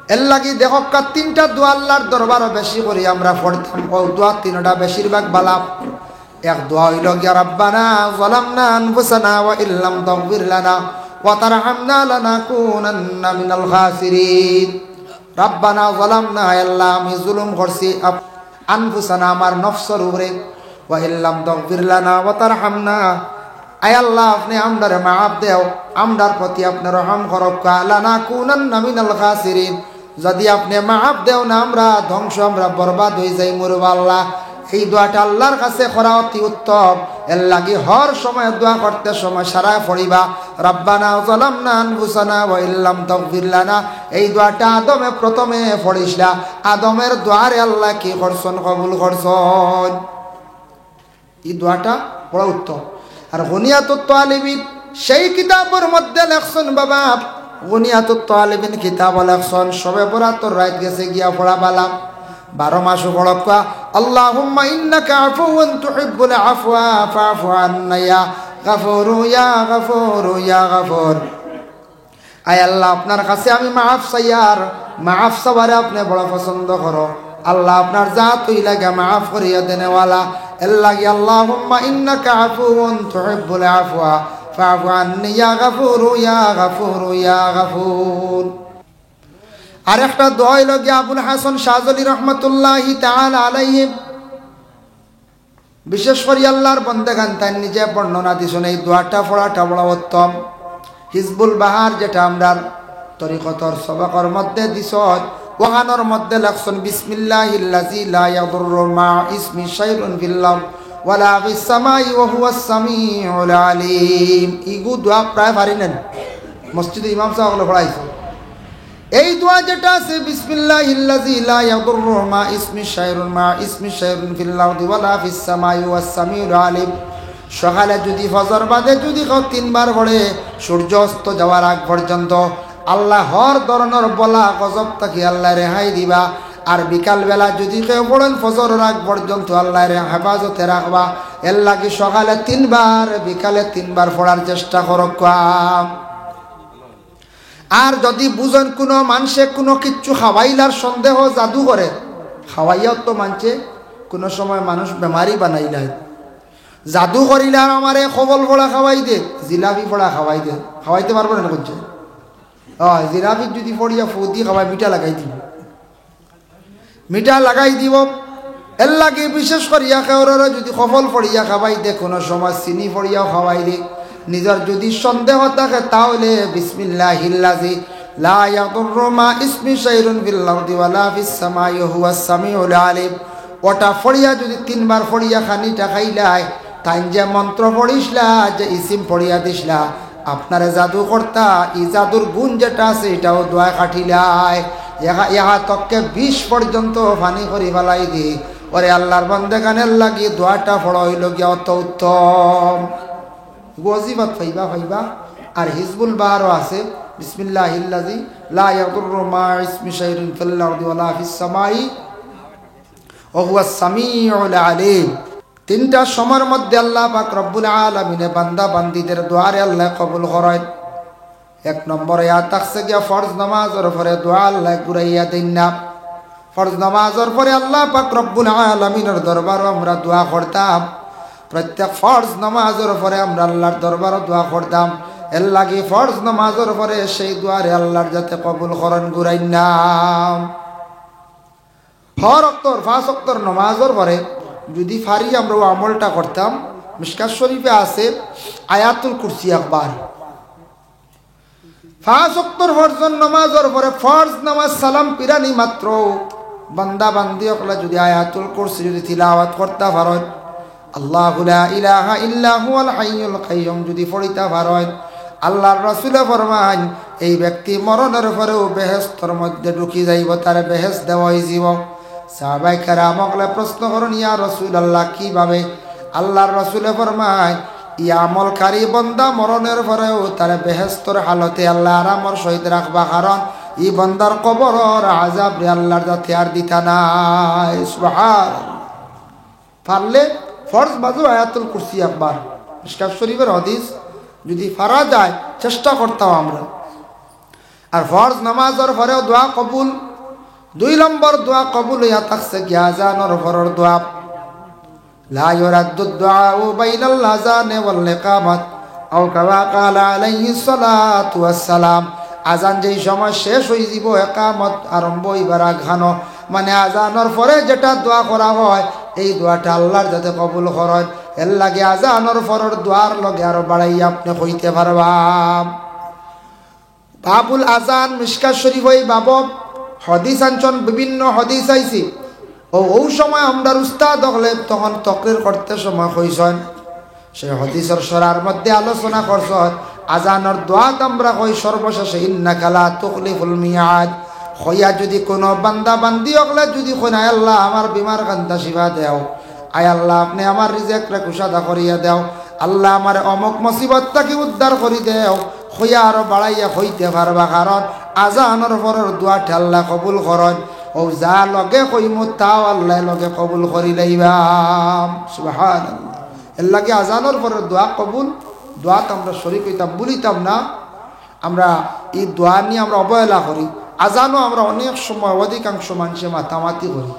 এর লাগি দেখকা তিনটা দোয়া আল্লাহর দরবারও বেশি করি আমরা পড়তাম। ও দোয়া তিনটা বেশিরভাগ বালা। এক দোয়া হইল গিয়া রাব্বানা যালামনা আনফুসানা ওয়া ইল্লাম তাগফির লানা ওয়া তারহামনা লানাকুনান্না মিনাল খাসিরিন। রাব্বানা যালামনা, আল্লাহ আমি জুলুম করছি আনফুসানা আমার নফসের উপরে, ওয়া ইল্লাম তাগফির লানা ওয়া তারহামনা, আয় আল্লাহ আপনি আমরারে মাফ দেও, আমরার প্রতি আপনি রহম করক, লানাকুনান্না মিনাল খাসিরিন, যদি আপনি মাফ দেও না আমরা ধ্বংস, আমরা বরবাদ হয়ে যাই মরব আল্লাহ। এই দোয়াটা আল্লাহর কাছে করা অতি উত্তম। এর লাগি হর সময় দোয়া করতে সময় সারা পড়িবা রাব্বানা যালামনা আনফুসানা ওয়া ইল্লাম তাগফির লানা। এই দোয়াটা আদমে প্রথমে পড়িসলা। আদমের দোয়ারে আল্লাহ কি করছেন? কবুল করছেন। এই দোয়াটা বড় উত্তম। আর গুনিয়াতুত তালিবিন সেই কিতাবের মধ্যে লেখছেন বাবা, গুনিয়াতুত তালিবিন কিতাব লেখছেন সবে বরাতর রাত গেছে গিয়া পড়া বালা 12 মাস পড়কা আল্লাহুম্মা ইন্নাকা আফুওয়ান তুহিব্বুল আফওয়া ফাফু আন্না ইয়া গাফুরু ইয়া গাফুরু ইয়া গাফুর। আয় আল্লাহ আপনার কাছে আমি মাফ চাই, আর মাফ চাওয়ারে আপনি বড় পছন্দ করো। আল্লাহ আপনার জাত হই লাগে মাফ করিয়া দেনেওয়ালা। এর লাগে আল্লাহুম্মা ইন্নাকা আফুওয়ান তুহিব্বুল আফওয়া ফাফু আন্নি ইয়া গাফুরু ইয়া গাফুরু ইয়া গাফুর। আর একটা দোয়া হইল গিয়া আবুল হাসান শাহজালি রহমতুল্লাহি তাআলা আলাইহি, বিশেষ করে আল্লাহর বন্দেগান তাই নিজে বর্ণনা দিছেন এই দোয়াটা পড়াটা বড় উত্তম। হিজবুল বাহার যেটা আমরা তরিকতর সবকর মধ্যে দিছ, ওহানোর মধ্যে লেখছেন বিসমিল্লাহিল্লাযী লা ইয়াদুররু মা ইসমি শাইউন ফিল আরদ ওয়ালা ফিস সামাই ওয়া হুয়াস সামিউল আলিম। ইগু দোয়া প্রায় পারি নেন, মসজিদে ইমাম সাহেব হলো পড়াইছে। এই দোয়া যেটা আছে বিসমিল্লাহিল্লাযী লা ইয়াদুররু মা ইসমি শাইউন ফিল আরদি ওয়ালা ফিস সামাই ওয়াস সামিউল আলিম। সকালে যদি ফজর বাদে যদি কেউ 3 বার পড়ে সূর্য অস্ত যাওয়ার আগ পর্যন্ত আল্লাহ হর ধরনের বলা গজব থেকে আল্লাহ রেহাই দিবা। আর বিকাল বেলা যদি কেউ পড়েন ফজরের আগ পর্যন্ত আল্লাহর হেফাজতে রাখবা। এর লাগি সকালে 3 বার বিকালে 3 বার পড়ার চেষ্টা করক। আর যদি বুঝেন কোনো মানুষে কোনো কিচ্ছু খাওয়াইলার সন্দেহ জাদু করে, খাওয়াইয়াও তো মানছে কোনো সময় মানুষ বেমারি বানাইলাই, জাদু করিলে আর আমারে খবল ফোড়া খাওয়াই দে, জিলাপি ফোড়া খাওয়াই দে, খাওয়াইতে পারবো না করছে। জিলাপি যদি ফড়িয়া ফু দিয়ে খাওয়াই মিঠা লাগাই দিব, মিঠা লাগাই দিব। এর লাগে বিশেষ করিয়া কেউরে যদি খবল ফড়িয়া খাওয়াই দে, কোনো সময় চিনি ফড়িয়াও খাওয়াই দে। নিজের যদি সন্দেহ থাকে তাহলে বিসমিল্লাহিল্লাযী লা ইয়াদুররু মা ইসমি শাইউন ফিল আরদি ওয়ালা ফিস সামাই ওয়া হুয়াস সামিউল আলিম, ওটা ফড়িয়া যদি 3 বার ফড়িয়া খানিটা খাইলাই, তাই যে মন্ত্র পড়িসলা যে ইসিম পড়িয়া দিসলা, আপনারে জাদু করতা এই জাদুর গুণ যেটা আছে এটাও দোয়া কাটিলাই। ইহা তককে 20 পর্যন্ত ফানি করি ফেলাই দি। ওরে আল্লাহর বান্দাগানের লাগি দোয়াটা পড়া হইল গিয়া অত উত্তম। ওয়াজিবাত ফাইবা। আর হিজবুল বাহারও আছে বিসমিল্লাহিল্লাযী লা ইয়াদুররু মা ইসমি শাইউন ফিল আরদি ওয়ালা ফিস সামাই ওয়া হুয়াস সামিউল আলিম। 3টা সময়ের মধ্যে আল্লাহ পাক রব্বুল আলামিনে বান্দা বান্দীদের দোয়ারে আল্লাহ কবুল করেন। 1 নম্বরে থাকছে গিয়া ফরজ নামাজের পরে দোয়া আল্লাহ ঘুরাইয়া দেন না। ফরজ নামাজের পরে আল্লাহ পাক রব্বুল আলামিনের দরবারে আমরা দোয়া করতাম। প্রত্যেক ফরজ নামাজের পরে আমরা আল্লাহর দরবারে দোয়া করতাম। এর লাগি ফরজ নামাজের পরে সেই দোয়ারে আল্লাহর যাতে কবুল করেন ঘুরাইন না। হর ওয়াক্তর 5 ওয়াক্তর নামাজের পরে যদি ফারি আমরা আমলটা করতাম, মিশকাত শরীফে আছে আয়াতুল কুরসি একবার। 5 ওয়াক্তর ফরজ নামাজের পরে ফরজ নামাজ সালাম পিরানি মাত্র বান্দা বান্দি হকলা যদি আয়াতুল কুরসি যদি তিলাওয়াত করতে পারেন, আল্লাহু লা ইলাহা ইল্লা হুয়াল হাইয়ুল কাইয়ুম যদি পড়িতে পারেন, আল্লাহর রাসূল ফরমান এই ব্যক্তি মরণের পরেও বেহেশতের মধ্যে ঢুকি যাইব, তার বেহেশত দেওয়া হইব। সাহাবায়ে কেরাম হকলে প্রশ্ন করেন ইয়া রাসূলুল্লাহ কিভাবে? আল্লাহর রাসূল ফরমান ই আমলকারী বান্দা মরণের পরেও তার বেহেশতের হালতে আল্লাহ আরামর সহিত রাখবা, কারণ ই বান্দার কবরের আযাব রে আল্লাহর যাতে আর দিতা নাই। সুবহানাল্লাহ। পারলে ফরজ বাজু আয়াতুল কুরসি একবার। মিশকাত শরীফের হাদিস যদি ফারা যায় চেষ্টা করতাম আমরা। আর ফরজ নামাজের পরেও দোয়া কবুল। 2 নম্বর দোয়া কবুল হইয়া থাকছে কি আজানের পরের দোয়া। লা ইউরাদ্দু দুআউ বাইনাল আযানি ওয়াল ইকামাত আও কামা ক্বালা আলাইহিস সালাতু ওয়াস সালাম। আজান যেই সময় শেষ হয়ে যাব ইকামত আরম্ভ হইবার আগানো, মানে আজানের পরে যেটা দোয়া করা হয় এই দোয়াটা আল্লাহর যাতে কবুল করেন এর লাগে আজানের পরের দোয়ার লগে আরো বাড়াইয়া আপনি কইতে পারবা। বাবুল আজান মিশকাত শরীফ ওই বাব হাদিস আনছন, বিভিন্ন হাদিস আইছি। ওই সময় আমরা উস্তাদ হলে তখন তকরির করতে সময় কইছেন, সেই হাদিসের সরার মধ্যে আলোচনা করছেন আজানের দোয়াত আমরা কই সর্বশেষে ইন্নাকা লা তুখলিফুল মিয়াদ। হইয়া যদি কোনো বান্দা বান্দি হলে যদি কই আল্লাহ আমার বিমার কান্তা শিফা দেও, আয় আল্লাহ আপনি আমার রিজেকরে কুশাদা করিয়া দেও, আল্লাহ আমার অমুক মুসিবতটাকে উদ্ধার করি দেও, হইয়া আরো বাড়াইয়া হইতে পারবা। কারণ আজানের পরের দোয়াটা আল্লাহ কবুল করেন। ও যা লগে কইমু তাও আল্লাহ লগে কবুল করি লইবা। সুবহানাল্লাহ। এর লাগে আজানের পরের দোয়া কবুল। দোয়াত আমরা শরীক হইতাম বলিতাম না, আমরা এই দোয়া নিয়ে আমরা অবহেলা করি। আজানও আমরা অনেক সময় অধিকাংশ মানুষে মাতামাতি করি।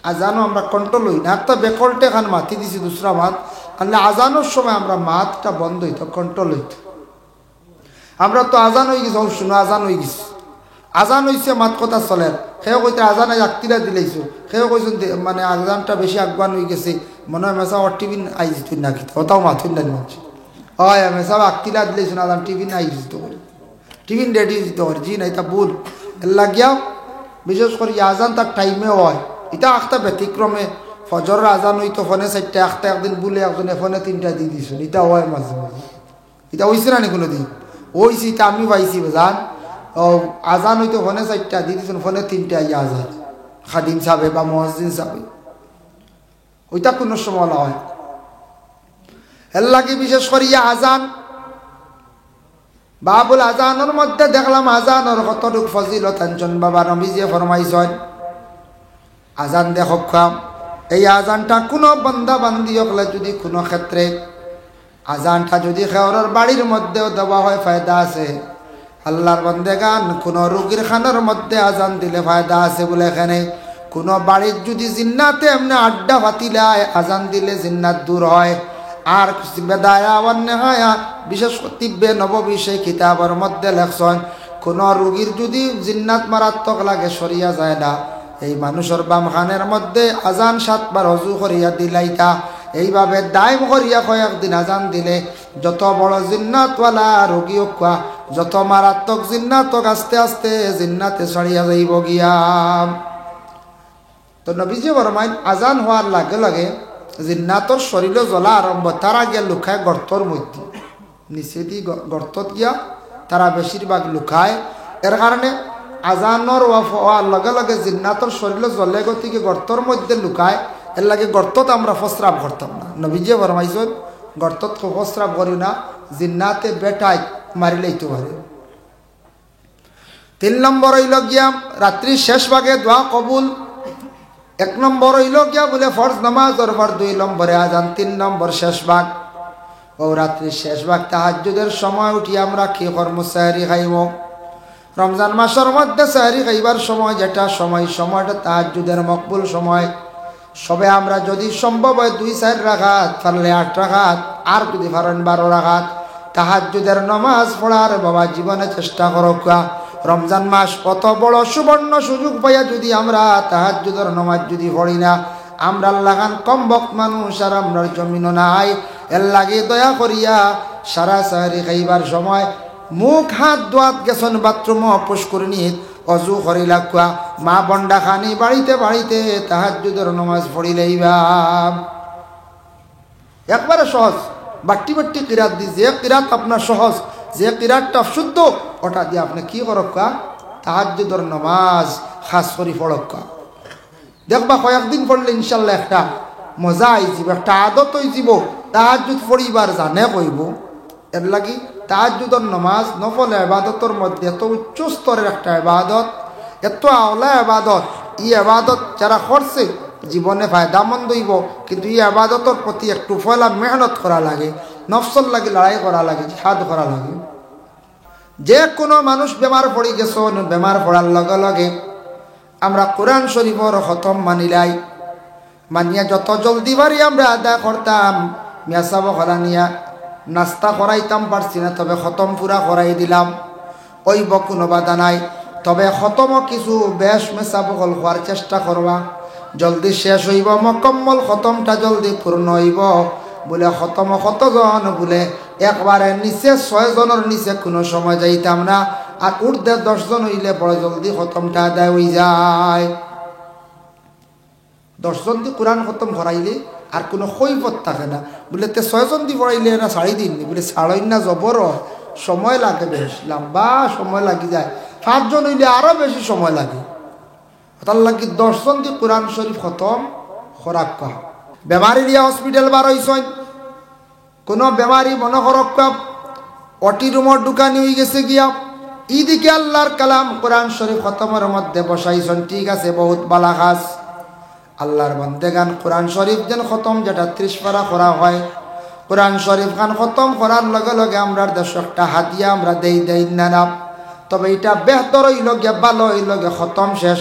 আজানও আমরা কন্ট্রোল হই না, একটা বেকলটে খান মাতি দিছি দুসরা মাত, আল্লাহ আজানোর সময় আমরা মাতটা বন্ধ হইতো, কন্ট্রোল হইতো। আমরা তো আজান হয়ে গেছি, শুনো আজান হয়ে গেছি, আজান হয়েছে মাত কথা চলে। সেও কইতে আজান আক্তিরা দিলাইছো, সেও কইছেন মানে আজানটা বেশি আগুয়ান হয়ে গেছে, মনে হয় মেসা ওর টিফিন আইস তুই না খেতে ওটাও মাথুন না মানুষ হয় মেসা আক্তিরা দিলাইছো না আজান টিফিন আইস দিতে পারে, টিফিন রেডি দিতে পারে, জি না এটা ভুল। এর লাগিয়া বিশেষ করে আজান তার টাইমে হয়, এটা একটা ব্যতিক্রমে ফজর আজান হইতো ফোনে 4টা, একটা একদিন বলে একজনে ফোনে 3টা দিয়ে দিয়েছেন, এটা হয় মাঝে মাঝে। এটা হয়েছে না নি কোনো দিন? ওইছি, এটা আমি পাইছি জান। ও আজান হইতো ফোনে 4টা দিয়ে দিয়েছেন, ফোনে 3টা ইয়ে আজান খাদিম সাহেব বা মসজিদ সাহেব, ওইটা কোনো সময় হয়। এর লাগে বিশেষ করিয়া আজান বাবুল আজানের মধ্যে দেখলাম আজানের কতটুক ফজিলত আনছেন বাবা নবীজি ফরমাইছেন। আজান দেখক খাম, এই আজানটা কোনো বান্দা বান্দি হলে যদি কোনো ক্ষেত্রে আজানটা যদি খেওরের বাড়ির মধ্যেও দেওয়া হয় ফায়দা আছে। আল্লাহর বান্দেগান কোনো রোগীর খানার মধ্যে আজান দিলে ফায়দা আছে বলে এখানে কোনো বাড়ির যদি জিন্নাতে এমনি আড্ডা ফাতিলায় আজান দিলে জিন্নাত দূর হয়। আর বেদায়া অন্যায়া বিশেষ তিব্বে নববী সেই কিতাবের মধ্যে লেখছেন কোনো রোগীর যদি জিন্নাত মারাত্মক লাগে সরিয়া যায় না, এই মানুষের বাম খানের মধ্যে আজান 7 বার অজু করিয়া দিলাইতা, এইভাবে দায়ম করিয়া কয়েকদিন আজান দিলে যত বড় জিন্নাতওয়ালা রোগী হোক, যত মারাত্মক জিন্নাত হোক, আস্তে আস্তে জিন্নাতে ছড়িয়া যাইব গিয়া। তো নবীজি ফরমাইন আজান হওয়ার লাগে লাগে জিন্নাতর শরীরে জ্বলা আরম্ভ, তারা গিয়া লুকায় গর্তর মধ্যে, নিচে দিয়ে গর্তত গিয়া তারা বেশিরভাগ লুকায়। এর কারণে আজানর হওয়ার লগে লগে জিন্নাতর শরীরে জ্বলে গতিকে গর্তর মধ্যে লুকায়। এর লাগে গর্তত আমরা প্রস্রাব করতাম না। নবীজি ফরমাইছেন গর্তত প্রস্রাব করি না, জিন্নাতে বেটায় মারিলেইতে পারে। 3 নম্বর হইল গিয়া রাত্রি শেষ ভাগে দোয়া কবুল। 1 নম্বর হইল গিয়া বলে ফরজ নামাজ, ওর পর 2 নম্বরে আজান, 3 নম্বর শেষ ভাগ। ও রাত্রি শেষ ভাগ তাহাজ্জুদের সময় উঠি আমরা কি কর্ম সাহরি খাইব। রমজান মাসের মধ্যে সাহরি খাইবার সময় যেটা সময়টা তাহাজ্জুদের মকবুল সময়। সবে আমরা যদি সম্ভব হয় 2-4 রাকাত, পারলে 8 রাকাত, আর যদি পারেন 12 রাকাত তাহাজ্জুদের নামাজ পড়ার বাবা জীবনে চেষ্টা করক। রমজান মাস কত বড় সুবর্ণ সুযোগ পাইয়া যদি আমরা তাহাজ্জুদের নামাজ যদি পড়ি না, আমরা আল্লাহান কম বক্ত মানুষ আর আমরার জমিনও নাই। এর লাগে দয়া করিয়া সারা সাহারি খাইবার সময় মুখ হাত দোয়াত গেছন বাথরুম অপোষ করে নিয়ে অজু করি লাগুয়া মা বন্ডা খানি বাড়িতে বাড়িতে তাহাজ্জুদের নামাজ পড়ি লইবা। একবারে সহজ, বাট্টি বাট্টি কিরাত দি, যে কিরাত আপনার সহজ, যে কিরাতটা শুদ্ধ ওটা দিয়ে আপনি কি করক্কা তাহাজ্জুদের নামাজ খাস করি পড়ক্কা। দেখবা কয়েকদিন পড়লে ইনশাল্লাহ একটা মজা আইଯିব, একটা আদত হইଯିব, তাহাজ্জুদ পড়িবার জানে কইব। এর লাগি তাহাজ্জুদের নামাজ নফল ইবাদতের মধ্যে এত উচ্চ স্তরের একটা ইবাদত, এত আওলা ইবাদত। এই ইবাদত যারা করছে জীবনে ফায়দামন্দ হইব, কিন্তু এই ইবাদতের প্রতি একটু ফলা মেহনত করা লাগে, নফসল লাগে লড়াই করা লাগে, জিহাদ করা লাগে। যে কোনো মানুষ বেমার পড়ি গেছেন, বেমার পড়ার লগে লগে আমরা কোরআন শরীফর খতম মানিলাই, মানিয়া যত জলদি পারি আমরা আদায় করতাম। মিয়াসাব করা নিয়া নাস্তা করাইতাম পারছি না, তবে খতম পুরা করাই দিলাম, ওইব কোনো বাধা নাই। তবে খতমও কিছু বেশ মেসাবকল হওয়ার চেষ্টা করবা, জলদি শেষ হইব, মকম্মল খতমটা জলদি পূর্ণ হইব। বলে খতম কতজন, বলে একবারে নিচে 6 জনের নিচে কোনো সময় যাইতাম না, আর ঊর্ধ্বে 10 জন হইলে বড় জলদি খতমটা আদায় হয়ে যায়। 10 জন দিয়ে কোরআন খতম করাইলে আর কোনো কৈফত থাকে না। বলে তে 6 জন দিয়ে পড়াইলে না 4.5 দিন, বলে 4.5 না জবর সময় লাগে, বেশ লম্বা সময় লাগি যায়। 5 জন হইলে আরো বেশি সময় লাগে। তার লাগি 10 জন দিয়ে কোরআন শরীফ খতম খরাক কহ। বেমারি দিয়া হসপিটাল বার হইছেন, কোনো বেমারি মনে করক অটি রুমর দোকানি হয়ে গেছে গিয়া, ইদিকে আল্লাহর কালাম কোরআন শরীফ খতমের মধ্যে বসাইছেন, ঠিক আছে, বহুত বালা খাস। আল্লাহর বন্দেগান কোরআন শরীফ যেন খতম, যেটা 30 পারা করা হয়, কোরআন শরীফ খান খতম করার লগে লগে আমরা দেশ একটা হাতিয়া আমরা দেই না। তবে এটা বেহতর হইল গিয়া, ভালো হইল গিয়া খতম শেষ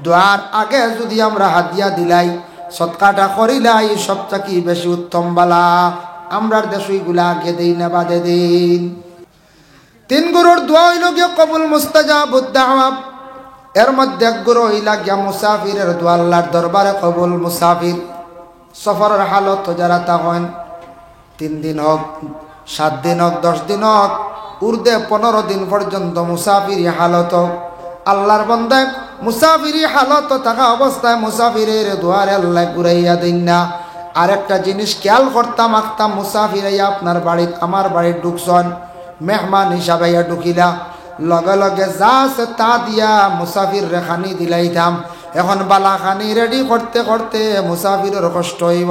দোয়ার আগে যদি আমরা হাতিয়া দিলাই, সৎকাটা করিলাই, সবচেয়ে কি বেশি উত্তম বালা। আমরার দেশ ওইগুলা আগে দেই না, বাদে দিন। 3 গুরুর দোয়া হইল গিয়া কবুল মুস্তাজাবুদ দাওয়া। এর মধ্যে 1 গুরু হইলা গিয়া মুসাফিরের দোয়া, আল্লাহর দরবারে কবুল। মুসাফির সফরের হালত যারা তখন 3 দিন হোক, 7 দিন হোক, 10 দিন হোক, ঊর্ধ্বে 15 দিন পর্যন্ত মুসাফিরি হালত, আল্লাহর বান্দা মুসাফিরি হালত থাকা অবস্থায় মুসাফিরের দুয়ারে আল্লাহ ঘুরাইয়া দেন না। আরেকটা জিনিস খেয়াল করতাম, আঁকতাম, মুসাফিরাইয়া আপনার বাড়ি আমার বাড়ি ঢুকছন, মেহমান হিসাবে ঢুকিলা, লগে লগে যা আছে তা দিয়া মুসাফির রেখানি দিলাইতাম। এখন বালাখানি রেডি করতে করতে মুসাফিরের কষ্ট হইব,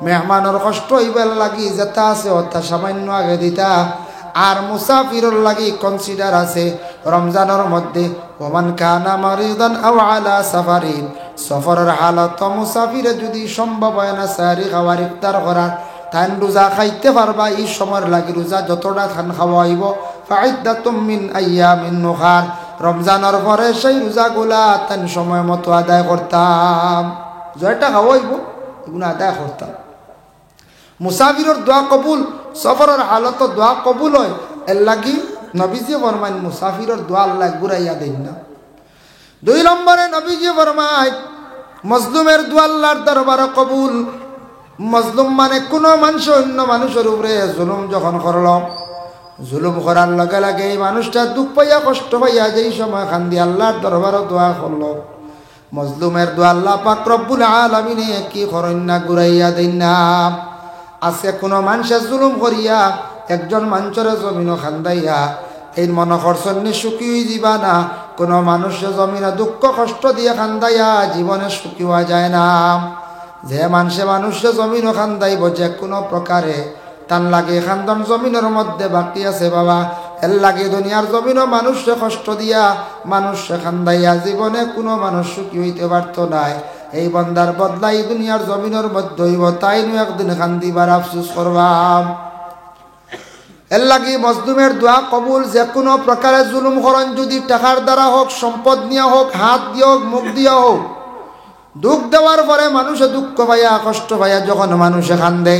মেহমানের কষ্ট হইব, লাগি যেটা আছে ওটা সামান্য আগে দিতা। আর মুসাফিরের লাগি কনসিডার আছে রমজানের মধ্যে, ওমান কানা মারিদান আও আলা সাফারিন, সফরের হালত মুসাফিরে যদি সম্ভব হয় না সাহারি খাওয়ার, ইফতার করার, তাই রোজা খাইতে পারবা। এই সময়ের লাগি রোজা যতটা খান খাওয়া হইব, ফাইদাতুম মিন আইয়ামিন উখার, রমজানের পরে সেই রোজাগুলা তাই সময় মতো আদায় করতাম, জয়টা খাওয়া হইব এগুলো আদায় করতাম। মুসাফিরের দোয়া কবুল, সফরের হালত দোয়া কবুল হয়। এর লাগি নবীজি ফরমাইন মুসাফিরের দোয়া আল্লাহ ঘুরাইয়া দেন না। 2 নম্বরে নবীজি ফরমায় মজলুমের দোয়া আল্লাহর দরবারে কবুল। মজলুম মানে কোনো মানুষ অন্য মানুষের উপরে জুলুম যখন করল, জুলুম করার লগে লাগে এই মানুষটা দুঃখ পাইয়া কষ্ট পাইয়া যেই সময় খান্দি আল্লাহর দরবারে দোয়া করলো, মজলুমের দোয়া আল্লাহ পাক রব্বুল আলামিনে কি করেন না, ঘুরাইয়া দেন না। আছে কোনো মানুষের জুলুম করিয়া একজন মানুষের জমিনও খান্দাইয়া এই মনে করছেন সুখী যাবা না। কোনো মানুষের জমিনে দুঃখ কষ্ট দিয়ে খান্দাইয়া জীবনে সুখী হওয়া যায় না। যে মানুষের জমিনও খান্দাইব যে কোনো প্রকারে, তার লাগে খান্দন জমিনের মধ্যে বাকি আছে বাবা। এর লাগে দুনিয়ার জমিনও মানুষে কষ্ট দিয়া মানুষে খান্দাইয়া জীবনে কোনো মানুষ সুখী হইতে পারত নাই। এই বন্দার বদলাই দুনিয়ার জমিনের মধ্যে হইব, তাই নু একদিন খান্দিবার আফসুস করবাম। এর লাগি মজলুমের দোয়া কবুল। যে কোনো প্রকারে জুলুম করেন, যদি টাকার দ্বারা হোক, সম্পদ নিয়ে হোক, হাত দিয়ে হোক, মুখ দিয়ে হোক, দুঃখ দেওয়ার পরে মানুষে দুঃখ পাইয়া কষ্ট পাইয়া যখন মানুষে খান্দে,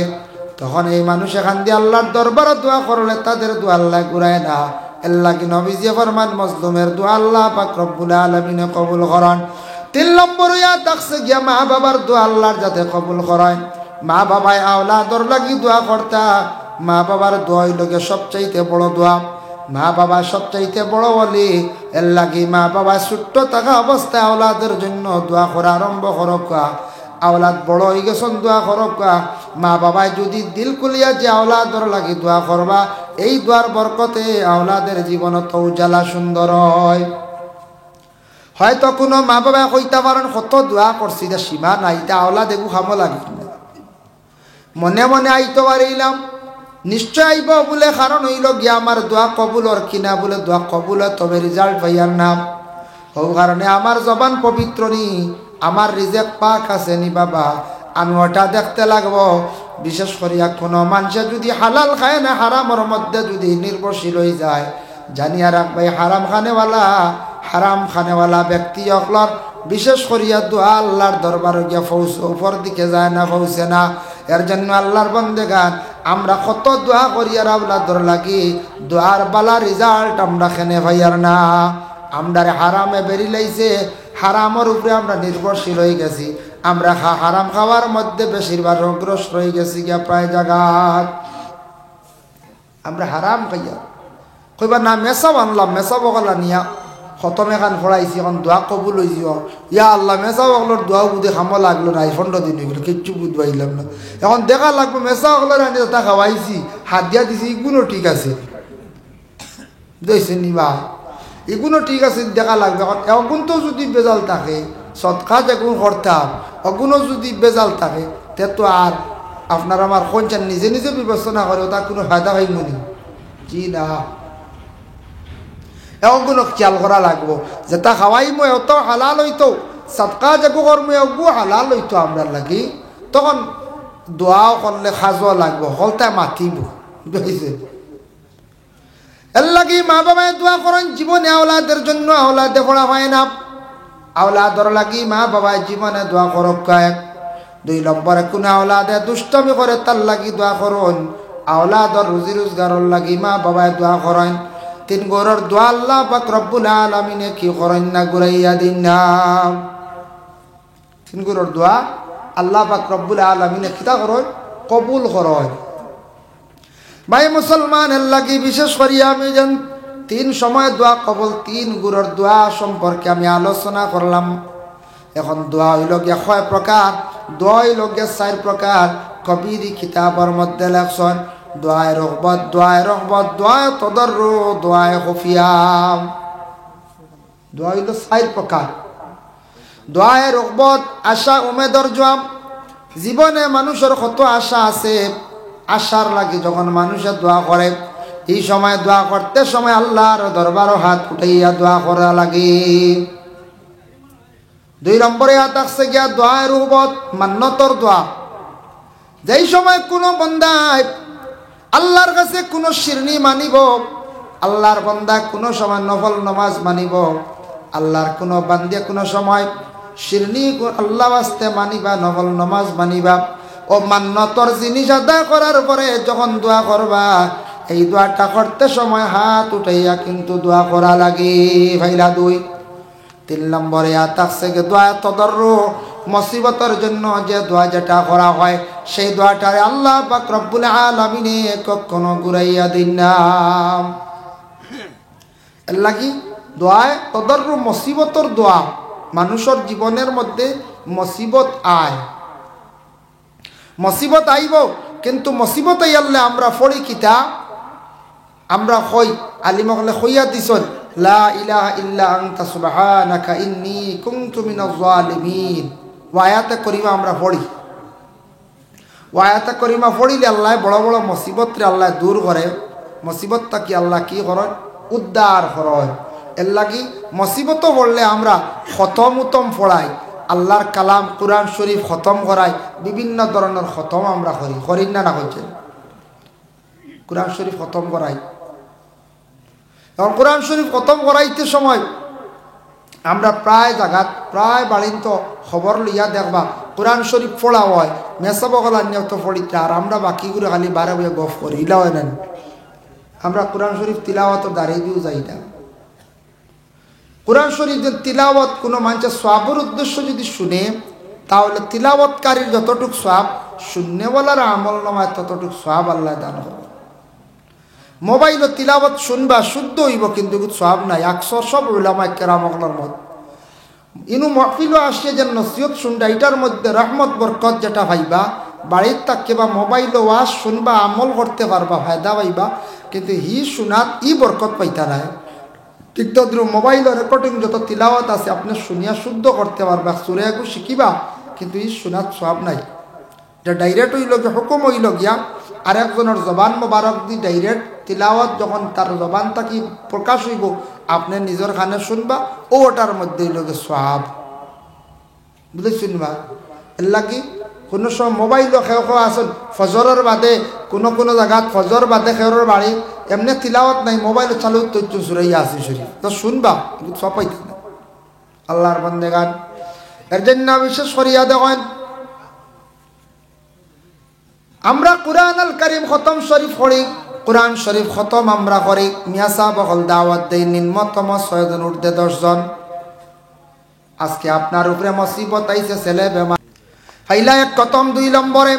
তখন এই মানুষে খান্দি আল্লাহর দরবারে দোয়া করলে তাদের দোয়া আল্লাহ ঘুরায় না। এর লাগি নবীজি ফরমান মজলুমের দোয়া আল্লাহ পাক রব্বুল আলামিনে কবুল করেন। 3 নম্বর ইয়া থাকছে গিয়া মা বাবার দোয়া আল্লাহর যাতে কবুল করেন। মা বাবায় আওলাদর লাগি দোয়া করতা, মা বাবার দোয়াই লগে সবচাইতে বড় দোয়া। মা বাবা সবচাইতে বড় বলি, এর লাগি মা বাবা ছোট্ট থাকা অবস্থায় আওলাদের জন্য দোয়া করা আরম্ভ করকা। আওলাদ বড় হয়ে গেছেন দোয়া করকা। মা বাবায় যদি দিল খুলিয়া যে আওলাদর লাগি দোয়া করবা, এই দোয়ার বরকতে আওলাদের জীবন তো উজালা সুন্দর হয়। হয়তো কোনো মা বাবা কইতে পারেন কত দোয়া করছি, এটা সীমা নাই, এটা আওলাদ এগু খামো লাগে, মনে মনে আইতে পারিলাম, নিশ্চয় আইব বলে, কারণ হইল গিয়া আমার দোয়া কবুলর কিনা, বলে দোয়া কবুল তবে রেজাল্ট পাইয়ার নাম ও কারণে আমার জবান পবিত্র নি, আমার রিজেক পাক আছে নি বাবা, আমি ওটা দেখতে লাগবো। বিশেষ করিয়া কোনো মানুষে যদি হালাল খায় না, হারামের মধ্যে যদি নির্ভরশীল হয়ে যায়, জানিয়া রাখবে হারাম খানেওয়ালা ব্যক্তি অকলর বিশেষ করিয়া দোয়া আল্লাহর দরবারে গিয়া উপর দিকে যায় না, পৌঁছে না। এর জন্য আল্লাহর বন্দেগান আমরা কত দোয়া করিয়ার আল্লাহ দর লাগি দোয়ার বালা রেজাল্ট আমরা খেনে ভাইয়ার না। আমরারে হারামে বেরি লাইছে, হারামের উপরে আমরা নির্ভরশীল হয়ে গেছি। আমরা হারাম খাওয়ার মধ্যে বেশিরভাগ রোগগ্রস্ত হয়ে গেছি গিয়া প্রায় জায়গাত। আমরা হারাম খাইয়া কইবার না মেসা আনলাম, মেসা বগলা নিয়া খতম এখান ফড়াইছি, এখন দোয়া কবুল হয়েছি। ইয়া আল্লাহ মেসা বগলোর দোয়া বুধে খামো লাগলো না, 15 দিন হয়ে গেল, কিচ্ছু বুধবাইলাম না। এখন দেখা লাগবে মেসা বগলের আনি তা খাওয়াইছি, হাত দিয়া দিছি, এগুলো ঠিক আছে বুঝেছেন নিবা, এগুলো ঠিক আছে দেখা লাগবে। এখন তো যদি বেজাল থাকে সৎকাজ এগুন করতাম, অগুণও যদি বেজাল থাকে তে তো আর আপনার আমার কোনচান নিজে নিজে বিবেচনা করে তা কোনো ফায়দা হয় মনে জি না। এগুলো খেয়াল করা লাগবো যে তা খাওয়াই মই অত হালাল হইতো, সৎকাজ এগু কর্ম এগু হালাল হইতো আমরা লাগি, তখন দোয়াও করলে খাজও লাগবো, হলতায় মাতিব বুঝেছে। এর লাগি মা বাবায় দোয়া করেন জীবনে আওলাদের জন্য, আওলাদে পড়া হয় না। আওলাদর লাগি মা বাবায় জীবনে দোয়া করক। 2 নম্বরে কোন আওলাদে দুষ্টমি করে তার লাগি দোয়া করুন। আওলাদর রুজি রোজগারর লাগি মা বাবায় দোয়া করেন। 3 গরর দোয়া আল্লাহ পাক রব্বুল আলামিনে কি করেন না ঘুরাইয়া দিন না। 3 গরর দোয়া আল্লাহ পাক রব্বুল আলামিনে কিতা করেন, কবুল করেন। ভাই মুসলমানের লাগি বিশেষ করিয়া আমি যেন 3 সময় দোয়া কবুল, 3 গুরুর দোয়া সম্পর্কে আমি আলোচনা করলাম। এখন দোয়া হইল গিয়া 6 প্রকার, দোয়া হইল গিয়া 4 প্রকার। কবিরি কিতাবের মধ্যে লেখছেন দোয়ায় রহবত, দোয়ায় রহবত, দোয়ায় তদর্রু, দোয়ায় খুফিয়া। দোয়া হইল 4 প্রকার। দোয়ায় রহবত আশা উমেদর জবাব। জীবনে মানুষের কত আশা আছে, আশার লাগি যখন মানুষের দোয়া করে, এই সময় দোয়া করতে সময় আল্লাহর দরবারও হাত উঠাইয়া দোয়া করা লাগে। 2 নম্বরে হাত আসছে গিয়া দোয়ায় রুহবত, মান্নতর দোয়া। যেই সময় কোনো বন্দায় আল্লাহর কাছে কোনো শিরনি মানিব, আল্লাহর বন্দা কোনো সময় নফল নামাজ মানিব, আল্লাহর কোনো বান্দিয়া কোনো সময় শিরনি আল্লাহ বাস্তে মানিবা, নফল নামাজ মানিবা, ও মান্নতর জিনিস আদায় করার পরে যখন দোয়া করবা, এই দোয়াটা করতে সময় হাত উঠাইয়া কিন্তু দোয়া করা লাগে ভাইলা। 2 3 নম্বরে আতাকছে দোয়া তদর্রু, মুসিবতের জন্য যে দোয়া যেটা করা হয় সেই দোয়াটারে আল্লাহ পাক রব্বুল আলামিনে কখনো ঘুরাইয়া দিন না। এর লাগি দোয়ায় তদর্রু মুসিবতের দোয়া। মানুষের জীবনের মধ্যে মুসিবত আয়, মুসিবত আইব, কিন্তু মুসিবত আইলে আমরা পড়ি কিতা, আমরা কই আলিমকলে কইয়া দিছন লা ইলাহা ইল্লা আনতা সুবহানাকা ইন্নী কুনতু মিনাজ জালিমিন। আয়াতে করিমা আমরা পড়ি, আয়াতে করিমা পড়িলে আল্লাহ বড় বড় মুসিবতরে আল্লাহ দূর করে, মুসিবতটা কি আল্লাহ কি করেন, উদ্ধার করেন। এর লাগি মুসিবত পড়লে আমরা খতম উতম পড়াই, আল্লাহর কালাম কুরআন শরীফ খতম করাই, বিভিন্ন ধরনের খতম আমরা করি না না করছেন, কুরআন শরীফ খতম করাই। এখন কোরআন শরীফ খতম করাইতে সময় আমরা প্রায় জায়গাত প্রায় বাড়িন তো খবর লইয়া দেখবা কোরআন শরীফ পড়া হয়, মেসা বগলা নিয়ত পড়িতে, আর আমরা বাকিগুলো খালি বারে বইয়া গফ করি, ইলা হয় না। আমরা কোরআন শরীফ তিলাওয়াত দাঁড়িয়ে দিয়েও যাই না। কোরআন শরীফ যে তিলাওয়াত কোনো মানুষের সওয়াবের উদ্দেশ্য যদি শুনে, তাহলে তিলাওয়াতকারীর যতটুক সওয়াব, শূন্যওয়ালার আমল নামায় ততটুক সওয়াব আল্লাহ দান হবে। মোবাইল তিলাওয়াত শুনবা শুদ্ধ হইব, কিন্তু সওয়াব নাই। আকসর সব উলামা কেরামগণের মত ইনু মহফিলও আসছে যে নসিহত শুনবা, এটার মধ্যে রহমত বরকত যেটা ভাইবা, বাড়ির থাকতে বা মোবাইল ওয়াজ শুনবা, আমল করতে পারবা, ফায়দা পাইবা, কিন্তু হি শুনাত ই বরকত পাইতা নাই। ঠিক তদ্রু মোবাইল রেকর্ডিং যত তিলাওয়াত আছে আপনি শুনিয়া শুদ্ধ করতে পারবা, সুরেগু শিখিবা, কিন্তু ই শুনাত সওয়াব নাই। যে ডাইরেক্ট হইল গিয়া হুকুম হইল গিয়া আরেকজনের জবান মোবারক দি ডাইরেক্ট তিলাওয়াত যখন তার জবান থাকি প্রকাশ হইব, আপনি নিজের খানে শুনবা, ওটার মধ্যে হইল গিয়ে সওয়াব, বুঝে শুনবা। এর লাগি কোনো সময় মোবাইলও খেয়ে আসুন ফজরের বাদে, কোনো জায়গাত ফজর বাদে খেয়ের বাড়ি এমনি তিলাওয়াত নাই, মোবাইল চালু তো সুরাই ইয়াসিন শরীফ তো শুনবা, কিন্তু সব পাইতে না। আল্লাহর বান্দেগান এর জন্য বিশেষ করিয়া দেখেন, আমরা কুরআন আল কারীম খতম শরীফ পড়ি, কুরআন শরীফ খতম আমরা করি, মিয়া সাহেব হল দাওয়াত দেই নিম্নতম 6 জন ঊর্ধ্বে 10 জন। আজকে আপনার উপরে মুসিবত আইছে, ছেলে বেমার, হাইলা এক খতম 2 নম্বরে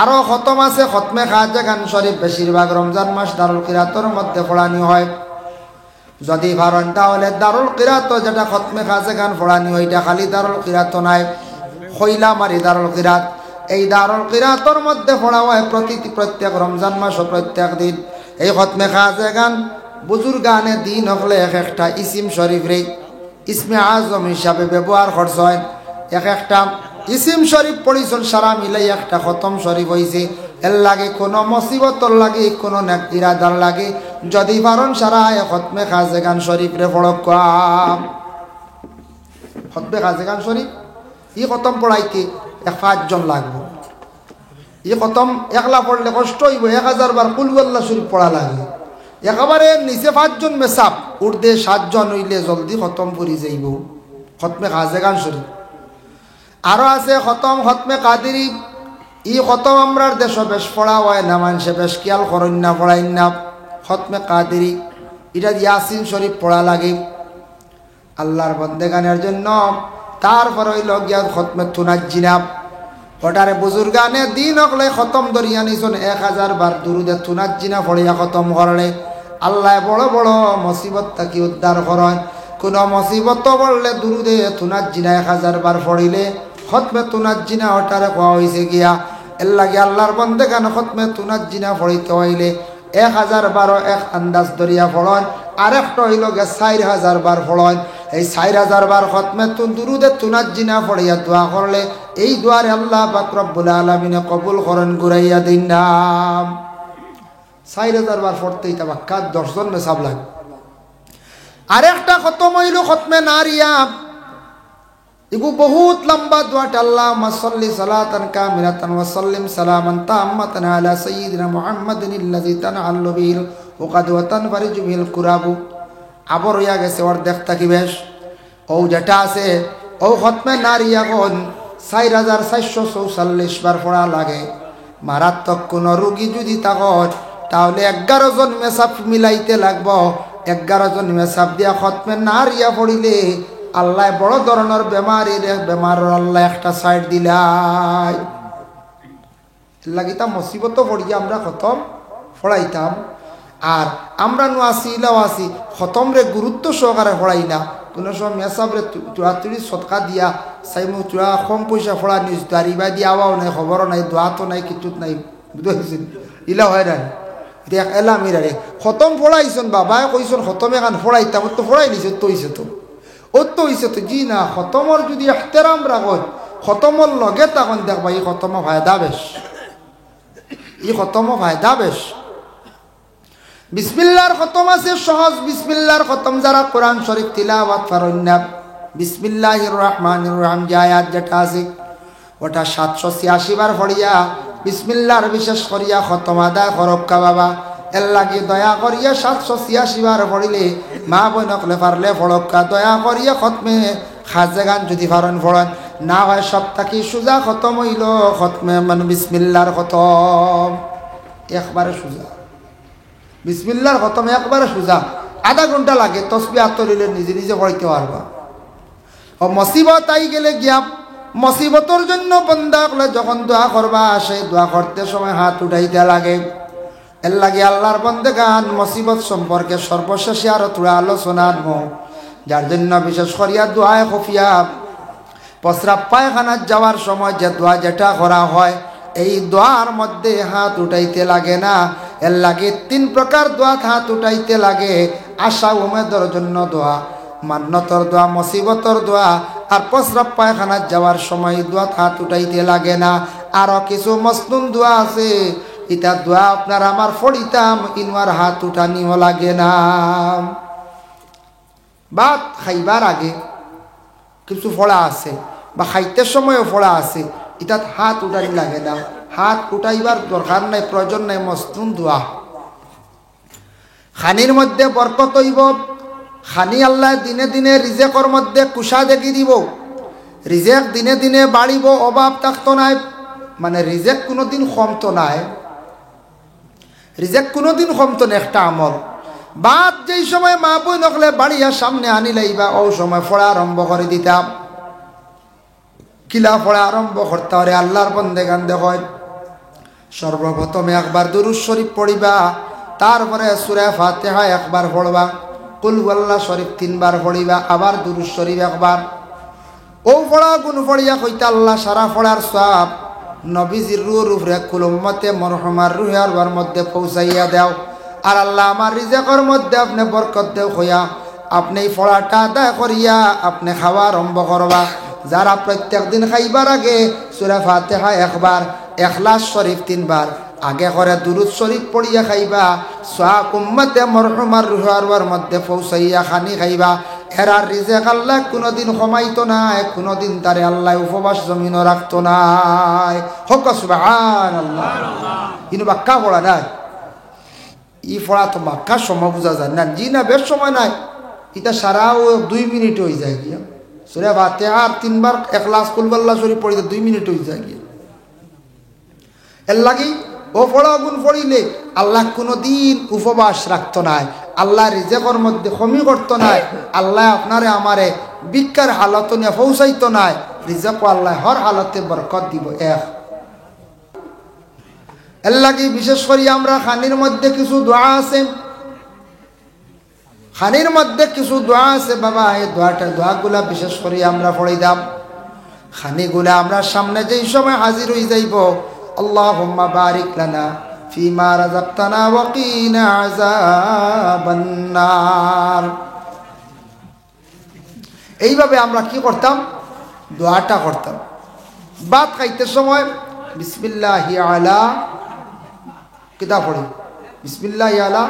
আরো খতম আছে খতমে খাজা গান শরীফ, বেশিরভাগ রমজান মাস দারুল কিরাতর মধ্যে পড়ানি হয়। যদি পারেন তাহলে দারুল কিরাত যেটা খতমে খাজা গান পড়ানি হয়, এটা খালি দারুল কিরাত নাই, খইলা মারি দারুল কিরাত, এই দারুল কিরাতর মধ্যে পড়া হয় প্রত্যেক রমজান মাস ও প্রত্যেক দিন। এই খতমে খাজা গান বুজুর্গানে দিন হলে এক একটা ইসিম শরীফ রে ইসমে আজম হিসাবে ব্যবহার করছে হয়। এক একটা ইসিম শরীফ পড়িছন সারা মিলাই একটা খতম শরীফ হয়েছে। এর লাগে কোনো মুসিবতর লাগে, কোনো নেক ইরাদার লাগে, যদি পারেন সারা খতমে খাজা গান শরীফ রে পড়ক। খতমে খাজা গান শরীফ ই খতম পড়াইতে 5 জন লাগবে। ই খতম একলা পড়লে কষ্ট হইব, 1000 বার কুল আল্লাহ শরীফ পড়া লাগে। একেবারে নিচে 5 জন মেসাব, উর্ধে 7 জন হইলে জলদি খতম করি যাইব খতমে খাজা গান শরীফ। আরো আছে খতম খতমে কাদেরি, ই খতম আমরার দেশ বেশ পড়া হয় না, মানুষে বেশ খেয়াল করেন না, পড়াইন না। খতমে কাদেরি এটা ইয়াসিন শরীফ পড়া লাগে আল্লাহর বন্দেগানের জন্য। তারপর হইল গিয়া খতমে তুনাজ্জিনাব, ওটারে বুজুর্গানে দিন হকলে খতম দরিয়া নিছন 1000 বার দুরুদে তুনাজ্জিনা পড়িয়া খতম করলে আল্লাহ বড় বড় মুসিবত থাকি উদ্ধার করেন। কোন মুসিবত পড়লে দুরুদে তুনাজ্জিনা 1000 বার পড়িলে খতমে তুনাজ্জিনা ওটারে কোয়া হয়েছে গিয়া। এর লাগে আল্লাহর বন্দেগান খতমে তুনাজ্জিনা পড়িতে হইলে 1000 বার এক আন্দাজ দরিয়া পড়ন, আরেকটা হইল গে 4000 বার পড়ন। এই 4000 বার খতমে দুরুদে তুনাজ্জিনা পড়িয়া দোয়া করলে এই দোয়ারে আল্লাহ পাক রব্বুল আলামিনে কবুল করেন, ঘুরাইয়া দিন নাম। 4000 বার পড়তেই তাবাক্কা 10 জন মেসাব লাগে। আরেকটা খতম হইল খতমে নারিয়া, ইগু বহুত লম্বা দোয়াটা, আল্লাহুম্মা সাল্লি সালাতান কামিলাতান ওয়া সাল্লিম সালামান তাম্মাতান আলা সাইয়্যিদিনা মুহাম্মাদিন আল্লাযী তানআল্লু বিহিল ওয়াকাদ ওয়া তানফারিজু বিহিল কুরাবু। আবার হইয়া গেছে অর্ধেক থাকি বেশ। ও যেটা আছে ও খতমে নারিয়া কোন 4444 বার পড়া লাগে। মারাত্মক কোন রোগী যদি থাকত তাহলে 11 জন মেসাব মিলাইতে লাগবো। 11 জন মেসাব দিয়া খতমে নারিয়া পড়িলে আল্লাহ বড় ধরনের বেমার আল্লাহ একটা সাইড দিলাই লাগিতাম। মুসিবত পড়িয়া আমরা খতম পড়াইতাম, আর আমরা নো আসিলাও আসি খতম রে গুরুত্ব সহকারে পড়াই না। কোনো সময় মেসাব রে তুড়াতুড়ি সৎকা দিয়া চাইমু চূড়া কম পয়সা পড়া নিউজ দাঁড়িয়ে দিয়ে আওয়াও নাই, খবরও নাই, দোয়াতো নাই, কিচ্ছুত নাই, বুঝতে ইলা হয় না। দেখ এলা মিরারে খতম পড়াইছন, বাবাই কইছন খতমে কান পড়াইতাম, তো পড়াই দিছে তো হইছে তো তো হইছে তো। জি না, খতমর যদি এহতেরাম রাখত, খতমর লগে তখন দেখবা ই খতম ফায়দা বেশ, ই খতম ফায়দা বেশ। বিসমিল্লাহর খতম আছে সহজ, বিসমিল্লাহর খতম যারা কোরআন শরীফ তিলাওয়াত করেন না, বিসমিল্লাহির রহমানির রহিম যে আয়াত যেটা আছে ওটা 786 বার পড়িয়া বিসমিল্লাহর বিশেষ করিয়া খতম আদায় করক্কা বাবা। এর লাগে দয়া করিয়া 786 বার পড়িলে মা বোন নকলে পারলে পড়ক্কা, দয়া করিয়া খতমে খাজা গান যদি পারেন পড়েন, না হয় সপ্তাহে সুজা খতম হইল খতমে মানে বিসমিল্লাহর খতম একবারে সুজা। বিসমিল্লাহর খতম একবারে সুজা, আধা ঘন্টা লাগে, তসবিহ আতরিলে নিজে নিজে পড়াইতে পারবা। ও মুসিবত আই গেলে গিয়া মুসিবতর জন্য বন্দা হলে যখন দোয়া করবা আসে, দোয়া করতে সময় হাত উঠাইতে লাগে। এর লাগে আল্লাহর বন্দেগান মুসিবত সম্পর্কে সর্বশেষে আরো তোরা আলোচনা আনবো, যার জন্য বিশেষ করিয়া দোয়ায় খফিয়া প্রস্রাব পায়খানার যাওয়ার সময় যে দোয়া যেটা করা হয়, এই দোয়ার মধ্যে হাত উঠাইতে লাগে না। এর লাগে 3 প্রকার দোয়া হাত উঠাইতে লাগে। আশা উমেদর জন্য দোয়া, মান্যতর দোয়া, মুসিবতর দোয়া, আর প্রস্রাব পায়খানার যাওয়ার সময় দোয়া হাত উঠাইতে লাগে না। আরো কিছু মসনুন দোয়া আছে, এটা দোয়া আপনার আমার ফড়িতাম, ইনওয়ার হাত উঠানিও লাগে না। ভাত খাইবার আগে কিছু ফড়া আছে বা খাইতে সময়ও ফড়া আছে, এটা হাত উঠানি লাগে না, হাত উঠাইবার দরকার নাই, প্রয়োজন নাই। মসনুন দোয়া খানির মধ্যে বরকত হইব। খানি আল্লাহ দিনে দিনে রিজেকর মধ্যে কুশা দেখি দিব। রিজেক দিনে দিনে বাড়িব, অভাব থাকতো নাই, মানে রিজেক কোনোদিন কমতো নাই। রিজেক কোনোদিন কমতো না। একটা আমল বাদ যেই সময় মা বই নকলে বাড়িয়া সামনে আনি লাইবা, ও সময় পড়া আরম্ভ করে দিতাম। কিলা পড়া আরম্ভ করতে হরে আল্লাহর বন্দেগান দেখয় সর্বপ্রথমে একবার দুরূদ শরীফ পড়িবা, তারপরে সূরা ফাতিহা একবার পড়বা, কুল হুয়াল্লাহ শরীফ 3 বার পড়িবা, আবার দুরূদ শরীফ একবার। ও পড়া গুণ পড়িয়া কইতা আল্লাহ সারা পড়ার সওয়াব নবীজির রূহের উপরে কুল উম্মতে মরহুমার রুহের মধ্যে পৌঁছাইয়া দাও। আর আল্লাহ আমার রিজেকের মধ্যে আপনি বরকত দেও হইয়া আপনি এই পড়াটা আদায় করিয়া আপনি খাওয়া আরম্ভ করবা। যারা প্রত্যেক দিন খাইবার আগে সূরা ফাতিহা একবার, ইখলাস শরীফ 3 বার আগে করে দুরূদ শরীফ পড়িয়া খাইবা, সওয়াব উম্মতে মরহুমার রুহের মধ্যে পৌঁছাইয়া খানি খাইবা। এরার রিজেক আল্লাহ কোনোদিন কমাইতো নাই, কোনোদিন তারে আল্লাহ উপবাস জমিনও রাখতো নাই। হক সুবহানাল্লাহ। কিন্তু বাক্কা পড়া নাই, ই পড়া তো মাক্কার সময় বোঝা যায় না। জি না, বেশ সময় নাই। এটা সারা 2 মিনিট হয়ে যায় গিয়া। সূরা ফাতিহা 3 বার ইখলাস কুল হুয়াল্লাহ শরীফ পড়িতে 2 মিনিট হয়ে যায় গিয়া। এর লাগি ও পড়া গুণ পড়িলে আল্লাহ কোনোদিন উপবাস রাখতো নাই, আল্লাহ রিজেকের মধ্যে কমি করতো নাই, আল্লাহ আপনারে আমারে ভিক্ষার হালত নিয়ে পৌঁছাইতো নাই। রিজেক আল্লাহ হর হালতে বরকত দিব। এর লাগি বিশেষ করে আমরা খানির মধ্যে কিছু দোয়া আছে, খানির মধ্যে কিছু দোয়া আছে বাবা। এই দোয়াগুলা বিশেষ করে আমরা পড়ে দাম। খানিগুলা আমরা সামনে যেই সময় হাজির হয়ে যাইব, আল্লাহুম্মা বারিক লানা ফিমা রাযাকতানা ওয়া কিনা আযাবান নার। এইভাবে আমরা কি করতাম, দোয়াটা করতাম। ভাত খাইতে সময় বিসমিল্লাহি আলা কিতা পড়ি, বিসমিল্লাহি আলা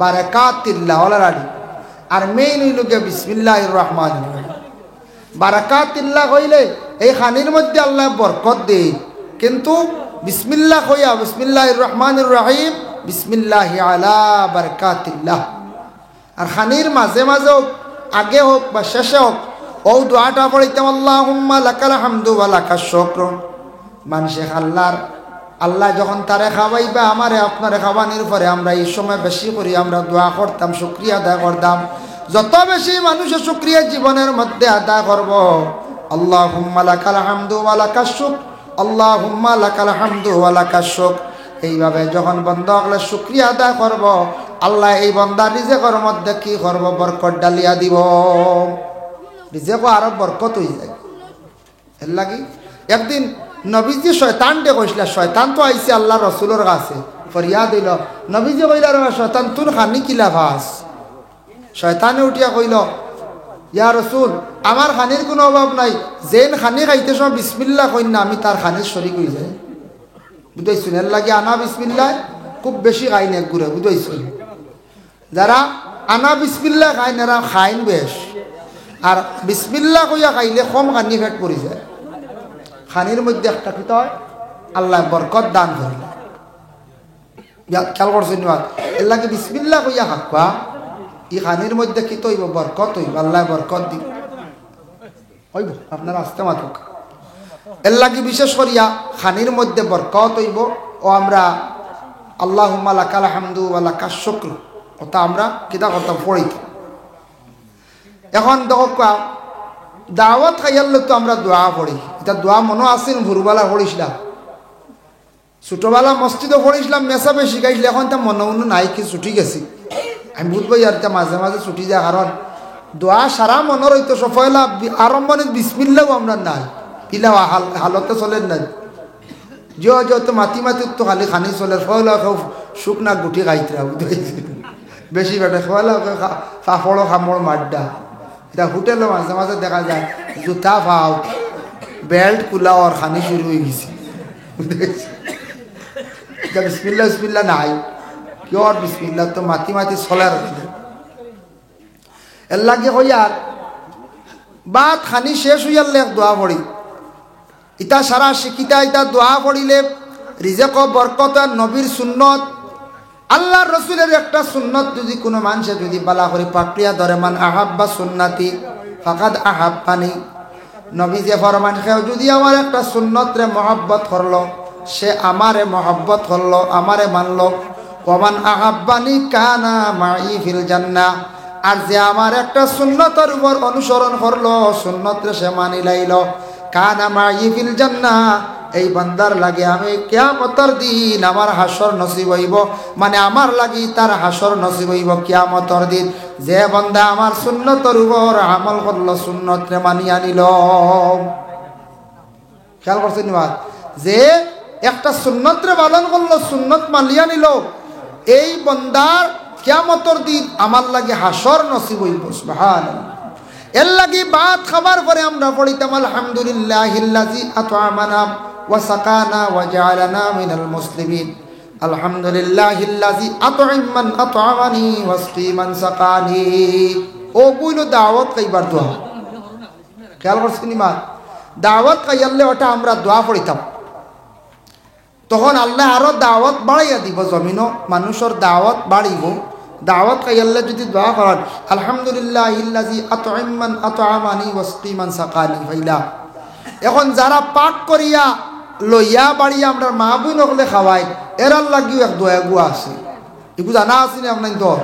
বারাকাতিল্লাহ অলরাডি। আর মেইন হইল গিয়ে বিসমিল্লাহির রহমানির রহিম। বারাকাতিল্লাহ হইলে এই খানির মধ্যে আল্লাহ বরকত দেয়, কিন্তু বিসমিল্লাহ হইয়া বিসমিল্লাহির রহমানির রহিম, বিসমিল্লাহি আলা বারাকাতিল্লাহ। আর খানির মাঝে মাঝে হোক, আগে হোক বা শেষে হোক, ও দোয়াটা পড়িতাম আল্লাহুম্মা লাকাল হামদু ওয়া লাকাশ শুকর। মানুষে আল্লাহ যখন তারে খাওয়াইবা আমারে আপনারে খাওয়ানোর পরে আমরা এই সময় বেশি করি আমরা দোয়া করতাম, শুকরিয়া আদায় করতাম। যত বেশি মানুষের শুকরিয়া জীবনের মধ্যে আদায় করব, আল্লাহুম্মা লাকাল হামদু ওয়া লাকাশ শুকর, আল্লাহুম্মা লাকাল হামদু ওয়া লাকাশ শুকর। এইভাবে যখন বন্দা হলে শুকরিয়া আদায় করব, আল্লাহ এই বন্দা রিজেকের মধ্যে কি করব, বরকত ডালিয়া দিব। রিজেক আরো বরকত হয়ে যায়। এর লাগি একদিন নবীজি শয়তানকে কইছিল, শয়তান তো আইছে আল্লাহ রসুলের কাছে, ফরিয়াদ হইল। নবীজি কইলা রে শয়তান তুন খানি কিলা ভাস। শয়তানে উঠিয়া কইল, ইয়া রসুল আমার খানির কোনো অভাব নাই, যেন খানি খাইতে সময় বিসমিল্লাহ কইন না আমি তার খানির শরীক হয়ে যাই। বুঝাইছুন? এর লাগে আনা বিসমিল্লাহ খুব বেশি খাইন এক ঘুরে। বুঝাইছুন? যারা আনা বিসমিল্লাহ খাইন এরা খাইন বেশ, আর বিসমিল্লাহ কইয়া খাইলে কম খানি ফেট পড়ে যায়। খানির মধ্যে একটা কি হয়, আল্লাহ বরকত দান করে। খেয়াল করছেন? এর লাগে বিসমিল্লাহ কইয়া হাঁকবা, ই খানির মধ্যে কি তৈব, বরকত হইব, আল্লাহ বরকত দিব। হইব আপনার আস্তে মাতুক। এর লাগে বিশেষ করিয়া খানির মধ্যে বরকত হইব। ও আমরা আল্লাহুম্মা লাকাল হামদু ওয়া লাকাশ শুকর ওটা আমরা কিতা করতাম, পড়িতাম। এখন দেখো দাওয়াত খাইয়ালে তো আমরা দোয়া পড়ি। এটা দোয়া মনে আসেন ভোরবেলা পড়িছিলাম, ছোটবেলা মসজিদে পড়িছিলাম, মেসাবে শিখাইছিল। এখন তা মনে মনে নাই, কি ছুটি গেছি আমি বুঝবো। আর তা মাঝে মাঝে ছুটি যায়, কারণ দোয়া সারা মনের হইতো সফলা আরম্ভণিত বিসমিল্লাও আমরা নাই, ইলা হালতে চলেন নাই। যেহেতু মাতি মাতি তো খালি খানি চলে, ফয়লা শুকনা গুটি খাইতরা বেশি বেটা ফয়লা ফাফড়ো খামড় মাড্ডা। এটা হোটেলে মাঝে মাঝে দেখা যায় জুতা ফাও বেল্ট কুলা আর খানি শুরু হয়ে গেছে। বিসমিল্লা বিসমিল্লা নাই, কিয়র বিসমিল্লা তো মাতি মাতি চলার। এর লাগে হইয়ার বাদ খানি শেষ হইয়ারলে এক দোয়া পড়ি। ইটা সারা শিকিতা ইটা দোয়া পড়িলে রিজেক বরকত নবীর সুন্নত আল্লাহর রাসূলের একটা সুন্নত যদি কোনো মানুষে যদি বালা করে পাকড়িয়া ধরে, মান আহাব্বা সুন্নতি ফাকাদ আহাব্বানি, নবী যে ফরমান কেউ যদি আমার একটা সুন্নত রে মহব্বত করলো, সে আমারে মহব্বত করলো, আমারে মানলো। ওমান আহাব্বানি কানা মাই ফিল জান্নাহ, আর যে আমার একটা সুন্নতের উপর অনুসরণ করলো, সুন্নত রে সে মানি লাইলো, কানা মাই ফিল জান্নাহ, এই বান্দার লাগে আমি কিয়ামতের দিন আমার হাসর নসিব হইব, মানে আমার লাগি তার হাসর নসিব হইব কিয়ামতের দিন। যে বান্দা আমার সুন্নতের উপর আমল করলো, সুন্নত রে মানিয়া নিল। খেয়াল করছেন বাদ, যে একটা সুন্নত রে পালন করলো, সুন্নত মানিয়া নিল, এই বান্দার কিয়ামতের দিন আমার লাগে হাসর নসিব হইব। সুবহানাল্লাহ। এর লাগি ভাত খাবার পরে আমরা পড়িতাম আলহামদুলিল্লাহিল্লাযী আত'আমানা ওয়া সাকানা ওয়া জাআলানা মিনাল মুসলিমিন, আলহামদুলিল্লাহিল্লাযী আত'আমান আত'আমানি ওয়াসকি মান সাকানি। ও বুইলো দাওয়াত কইবার দোয়া। খেয়াল করছেন মা, দাওয়াত কাইয়ালে ওটা আমরা দোয়া পড়িতাম, তখন আল্লাহ আরো দাওয়াত বাড়াইয়া দিব, জমিনও মানুষের দাওয়াত বাড়িব। দাওয়াত কাইয়ালে যদি দোয়া করেন আলহামদুলিল্লাহিল্লাযী আত'আমান আত'আমানি ওয়াসকি মান সাকানি ফাইলা। এখন যারা পাক করিয়া লইয়া বাড়িয়া আমরা মা বোন হলে খাওয়াই, এরার লাগিও এক দোয়া গুয়া আছে, এগুলো জানা আছে না আপনার? দর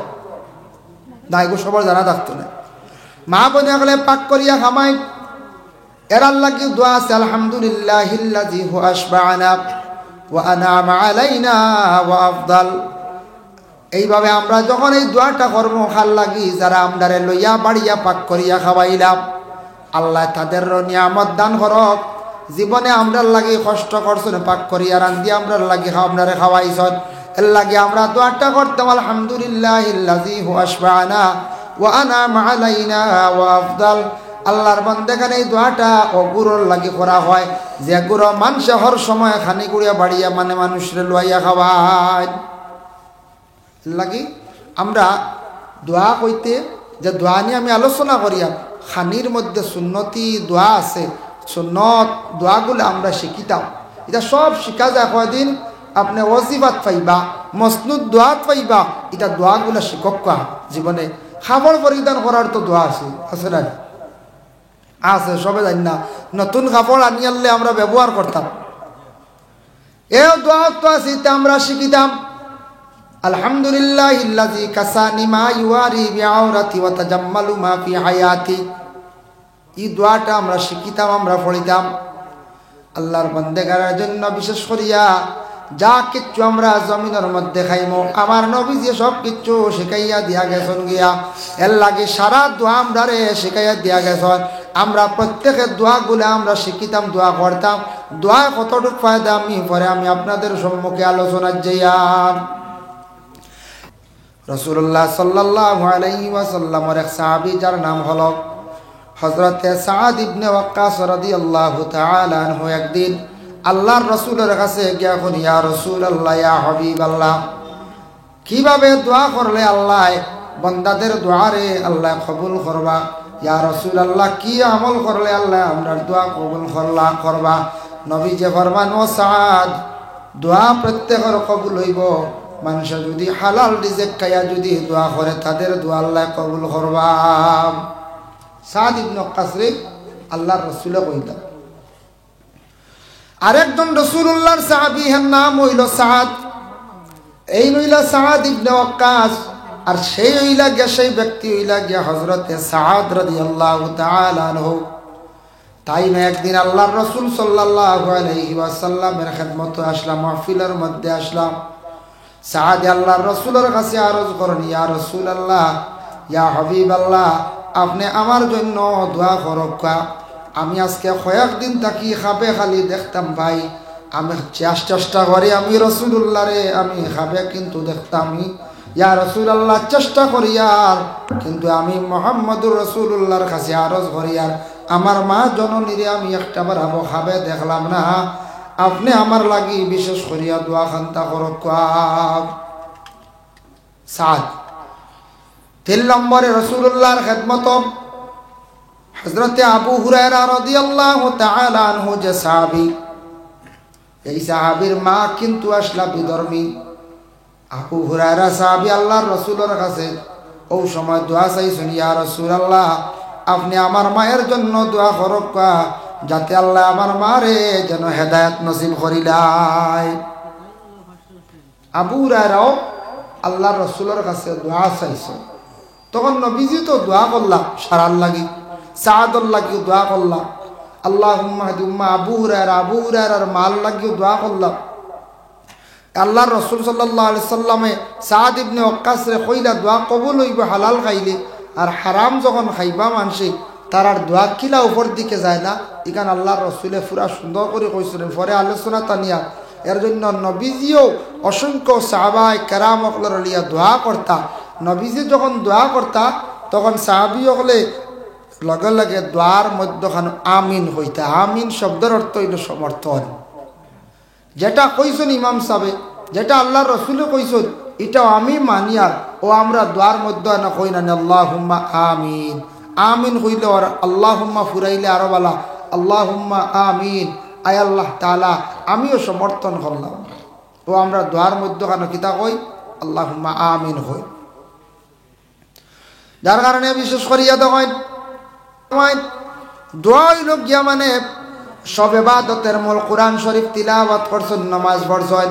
না, এগুলো সবার জানা থাকতো না। মা বোন হলে পাক করিয়া খামাই, এরার লাগিও দোয়া আছে আলহামদুলিল্লাহিল্লাযী হুয়া আশবা'না ওয়া আন'আমা আলাইনা ওয়া আফদাল। এইভাবে আমরা যখন এই দোয়াটা করবো, খাল লাগি যারা আমদারে লইয়া বাড়িয়া পাক করিয়া খাওয়াইলাম, আল্লাহ তাদের নিয়ামত দান করক। জীবনে আমরার লাগি কষ্ট করছেন, পাক করিয়া রান্ধি আমরার লাগি আপনারে খাওয়াইছেন, এর লাগে আমরা দোয়াটা করতাম আলহামদুলিল্লাহিল্লাযী হুয়া আশবা'না ওয়া আন'আমা আলাইনা ওয়া আফদাল। আল্লাহর বান্দাগান এই দোয়াটা অগুরর লাগি করা হয়, যে গুরু মানুষে হর সময় খানি গুড়িয়া বাড়িয়া মানে মানুষরে লইয়া খাওয়ায়। লাগি আমরা দোয়া কইতে যে দোয়া নিয়ে আমি আলোচনা করিয়া, খানির মধ্যে সুন্নতি দোয়া আছে, সুন্নত দোয়াগুলো আমরা শিখিতাম। এটা সব শিখা যায়, কয়দিন আপনি ওয়াজিবাত পাইবা, মসনুদ দোয়াত পাইবা, এটা দোয়াগুলো শিক্ষক জীবনে। খাবার পরিধান করার তো দোয়া আছে, আছে না? আছে, সবে জানি না। নতুন কাপড় আনি আনলে আমরা ব্যবহার করতাম, এও দোয়া তো আছে, এটা আমরা শিখিতাম আলহামদুলিল্লাহিল্লাযী কাসানি মা ইউয়ারি বিআওরাতি ওয়া তাজাম্মালু মা ফি হায়াতি। এই দোয়াটা আমরা শিখিতাম, আমরা পড়িতাম। আল্লাহর বান্দাগারের জন্য বিশেষ করিয়া যা কিচ্ছু আমরা জমিনের মধ্যে খাইমো, আমার নবী যে সব কিচ্ছু শিখাইয়া দিয়া গেছেন গিয়া, এর লাগে সারা দোয়া আমরা রে শিখাইয়া দিয়া গেছেন। আমরা প্রত্যেকের দোয়াগুলো আমরা শিখিতাম, দোয়া করতাম। দোয়া কতটুকু ফায়দা আমি পরে আমি আপনাদের সম্মুখে আলোচনা যাইয়াম। রাসূলুল্লাহ সাল্লাল্লাহু আলাইহি ওয়াসাল্লামের এক সাহাবী যার নাম হলো হযরতে সাদ ইবনে ওয়াক্কাস রাদিয়াল্লাহু তাআলা আনহু একদিন আল্লাহর রাসূলের কাছে গিয়া কইলেন, ইয়া রাসূলুল্লাহ, ইয়া হাবিবাল্লাহ, কিভাবে দোয়া করলে আল্লাহ বান্দাদের দোয়ারে আল্লাহ কবুল করবা? ইয়া রাসূলুল্লাহ, কি আমল করলে আল্লাহ আমরার দোয়া কবুল করবা? নবী যে ফরমান, ও সাদ, দোয়া প্রত্যেকের কবুল হইব, মানুষ যদি হালাল রিজিক খাইয়া যদি দোয়া করে তাদের দোয়া আল্লাহ কবুল করবা। সাদ ইবনে ওয়াক্কাস আল্লাহর রাসূলে কইতা। আরেকজন রাসূলুল্লাহর সাহাবী, এর নাম হইল সাদ। এই হইল সাদ ইবনে ওয়াক্কাস, আর সেই হইলা গিয়া সেই ব্যক্তি হইলা গিয়া হযরতে সাদ রাদিয়াল্লাহু তাআলা আনহু। তাই না একদিন আল্লাহর রাসূল সাল্লাল্লাহু আলাইহি ওয়াসাল্লামের খিদমতে আসলাম, মাহফিলের মধ্যে আসলাম। সাদ আল্লাহর রাসূলের কাছে আরজ করেন, ইয়া রাসূলুল্লাহ, ইয়া হাবিবাল্লাহ, আপনি আমার জন্য দোয়া করবা। আমি আজকে কয়েকদিন থাকি খাবে খালি দেখতাম ভাই, আমি চেষ্টা করি আমি রাসূলুল্লাহ রে আমি খাবে কিন্তু দেখতাম, ইয়া রাসূলুল্লাহ চেষ্টা করি আর, কিন্তু আমি মুহাম্মদুর রাসূলুল্লাহর কাছে আরজ করি আর আমার মা জননীরে আমি একটা বার আবো খাবে দেখলাম না, আপনি আমার লাগি বিশেষ করিয়া দোয়া খান্তা করবা। সাদ 3 নম্বরে রাসূলুল্লাহর খিদমত হযরতে আবু হুরায়রা রাদিয়াল্লাহু তাআলা আনহু যে সাহাবী, এই সাহাবীর মা কিন্তু আসলা বিধর্মী। আবু হুরায়রা সাহাবী আল্লাহর রাসূলের কাছে ও সময় দোয়া চাইছেন, ইয়া রাসূলুল্লাহ আপনি আমার মায়ের জন্য দোয়া করক যাতে আল্লাহ আমার মারে যেন হেদায়েত নসিব করিলাই। আবু হুরায়রাও আল্লাহর রাসূলের কাছে দোয়া চাইছেন। তখন নবীজি তো দোয়া করলাম সারার লাগি, সাআদর লাগি দোয়া করলাম, আল্লাহুম্মা হাদি উম্মা আবু হুরায়রার মাল লাগিও দোয়া করলাম। আল্লাহর রাসূল সাল্লাল্লাহু আলাইহি সাল্লামে সাদ ইবনে ওয়াক্কাস রে কইলা দোয়া কবুল হইব হালাল খাইলে, আর হারাম যখন খাইবা মানসি তার আর দোয়া কিলা উপর দিকে যায় না। এখানে আল্লাহর রাসূলে পুরা সুন্দর করে কইছিলেন, পরে আলোচনা তানিয়া। এর জন্য নবীজিও অসংখ্য সাহাবায়ে কেরাম হকলের লিয়া দোয়া করতা। নবীজি যখন দোয়া করতা তখন সাহাবী হকলে লগে লগে দোয়ার মধ্যখান আমিন হইতা। আমিন শব্দের অর্থ হইল সমর্থন। যেটা কইছেন ইমাম সাহেব, যেটা আল্লাহর রাসূলে কইছেন এটাও আমি মানি। আর ও আমরা দোয়ার মধ্যে না কই না আল্লাহুম্মা আমিন। আমিন হইলে আর আল্লাহুম্মা ফুরাইলে আরো বলা আল্লাহুম্মা আমিন। আয় আল্লাহ তাআলা আমিও সমর্থন করলাম। ও আমরা দোয়ার মধ্যে কেন কিতা কই আল্লাহুম্মা আমিন হই। যার কারণে বিশেষ করিয়া দেখেন দোয়া হইল গিয়া মানে সব ইবাদতের মূল। কোরআন শরীফ তিলাওয়াত করছেন, নামাজ পড়ছেন,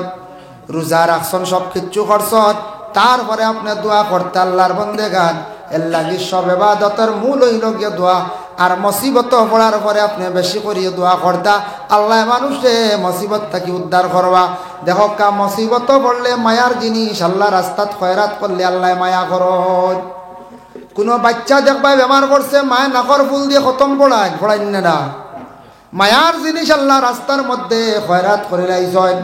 রোজা রাখছেন, সব কিছু করছেন, তারপরে আপনি দোয়া করতে আল্লাহর বন্দেগান। এর লাগি সব ইবাদতের মূল হইল গিয়া দোয়া। আর মুসিবত পড়ার পরে আপনি বেশি করিয়ে দোয়া করতা, আল্লাহ মানুষে মুসিবত থেকে উদ্ধার করবা। দেখো কা মুসিবত পড়লে মায়ার জিনিস, আল্লাহ রাস্তাত খয়রাত করলে আল্লাহ মায়া করন। কোনো বাচ্চা দেখবা বেমার করছে, মায় নাকর ফুল দিয়ে খতম পড়াই না। মায়ার জিনিস আল্লাহ রাস্তার মধ্যে খয়রাত করে লাইছেন।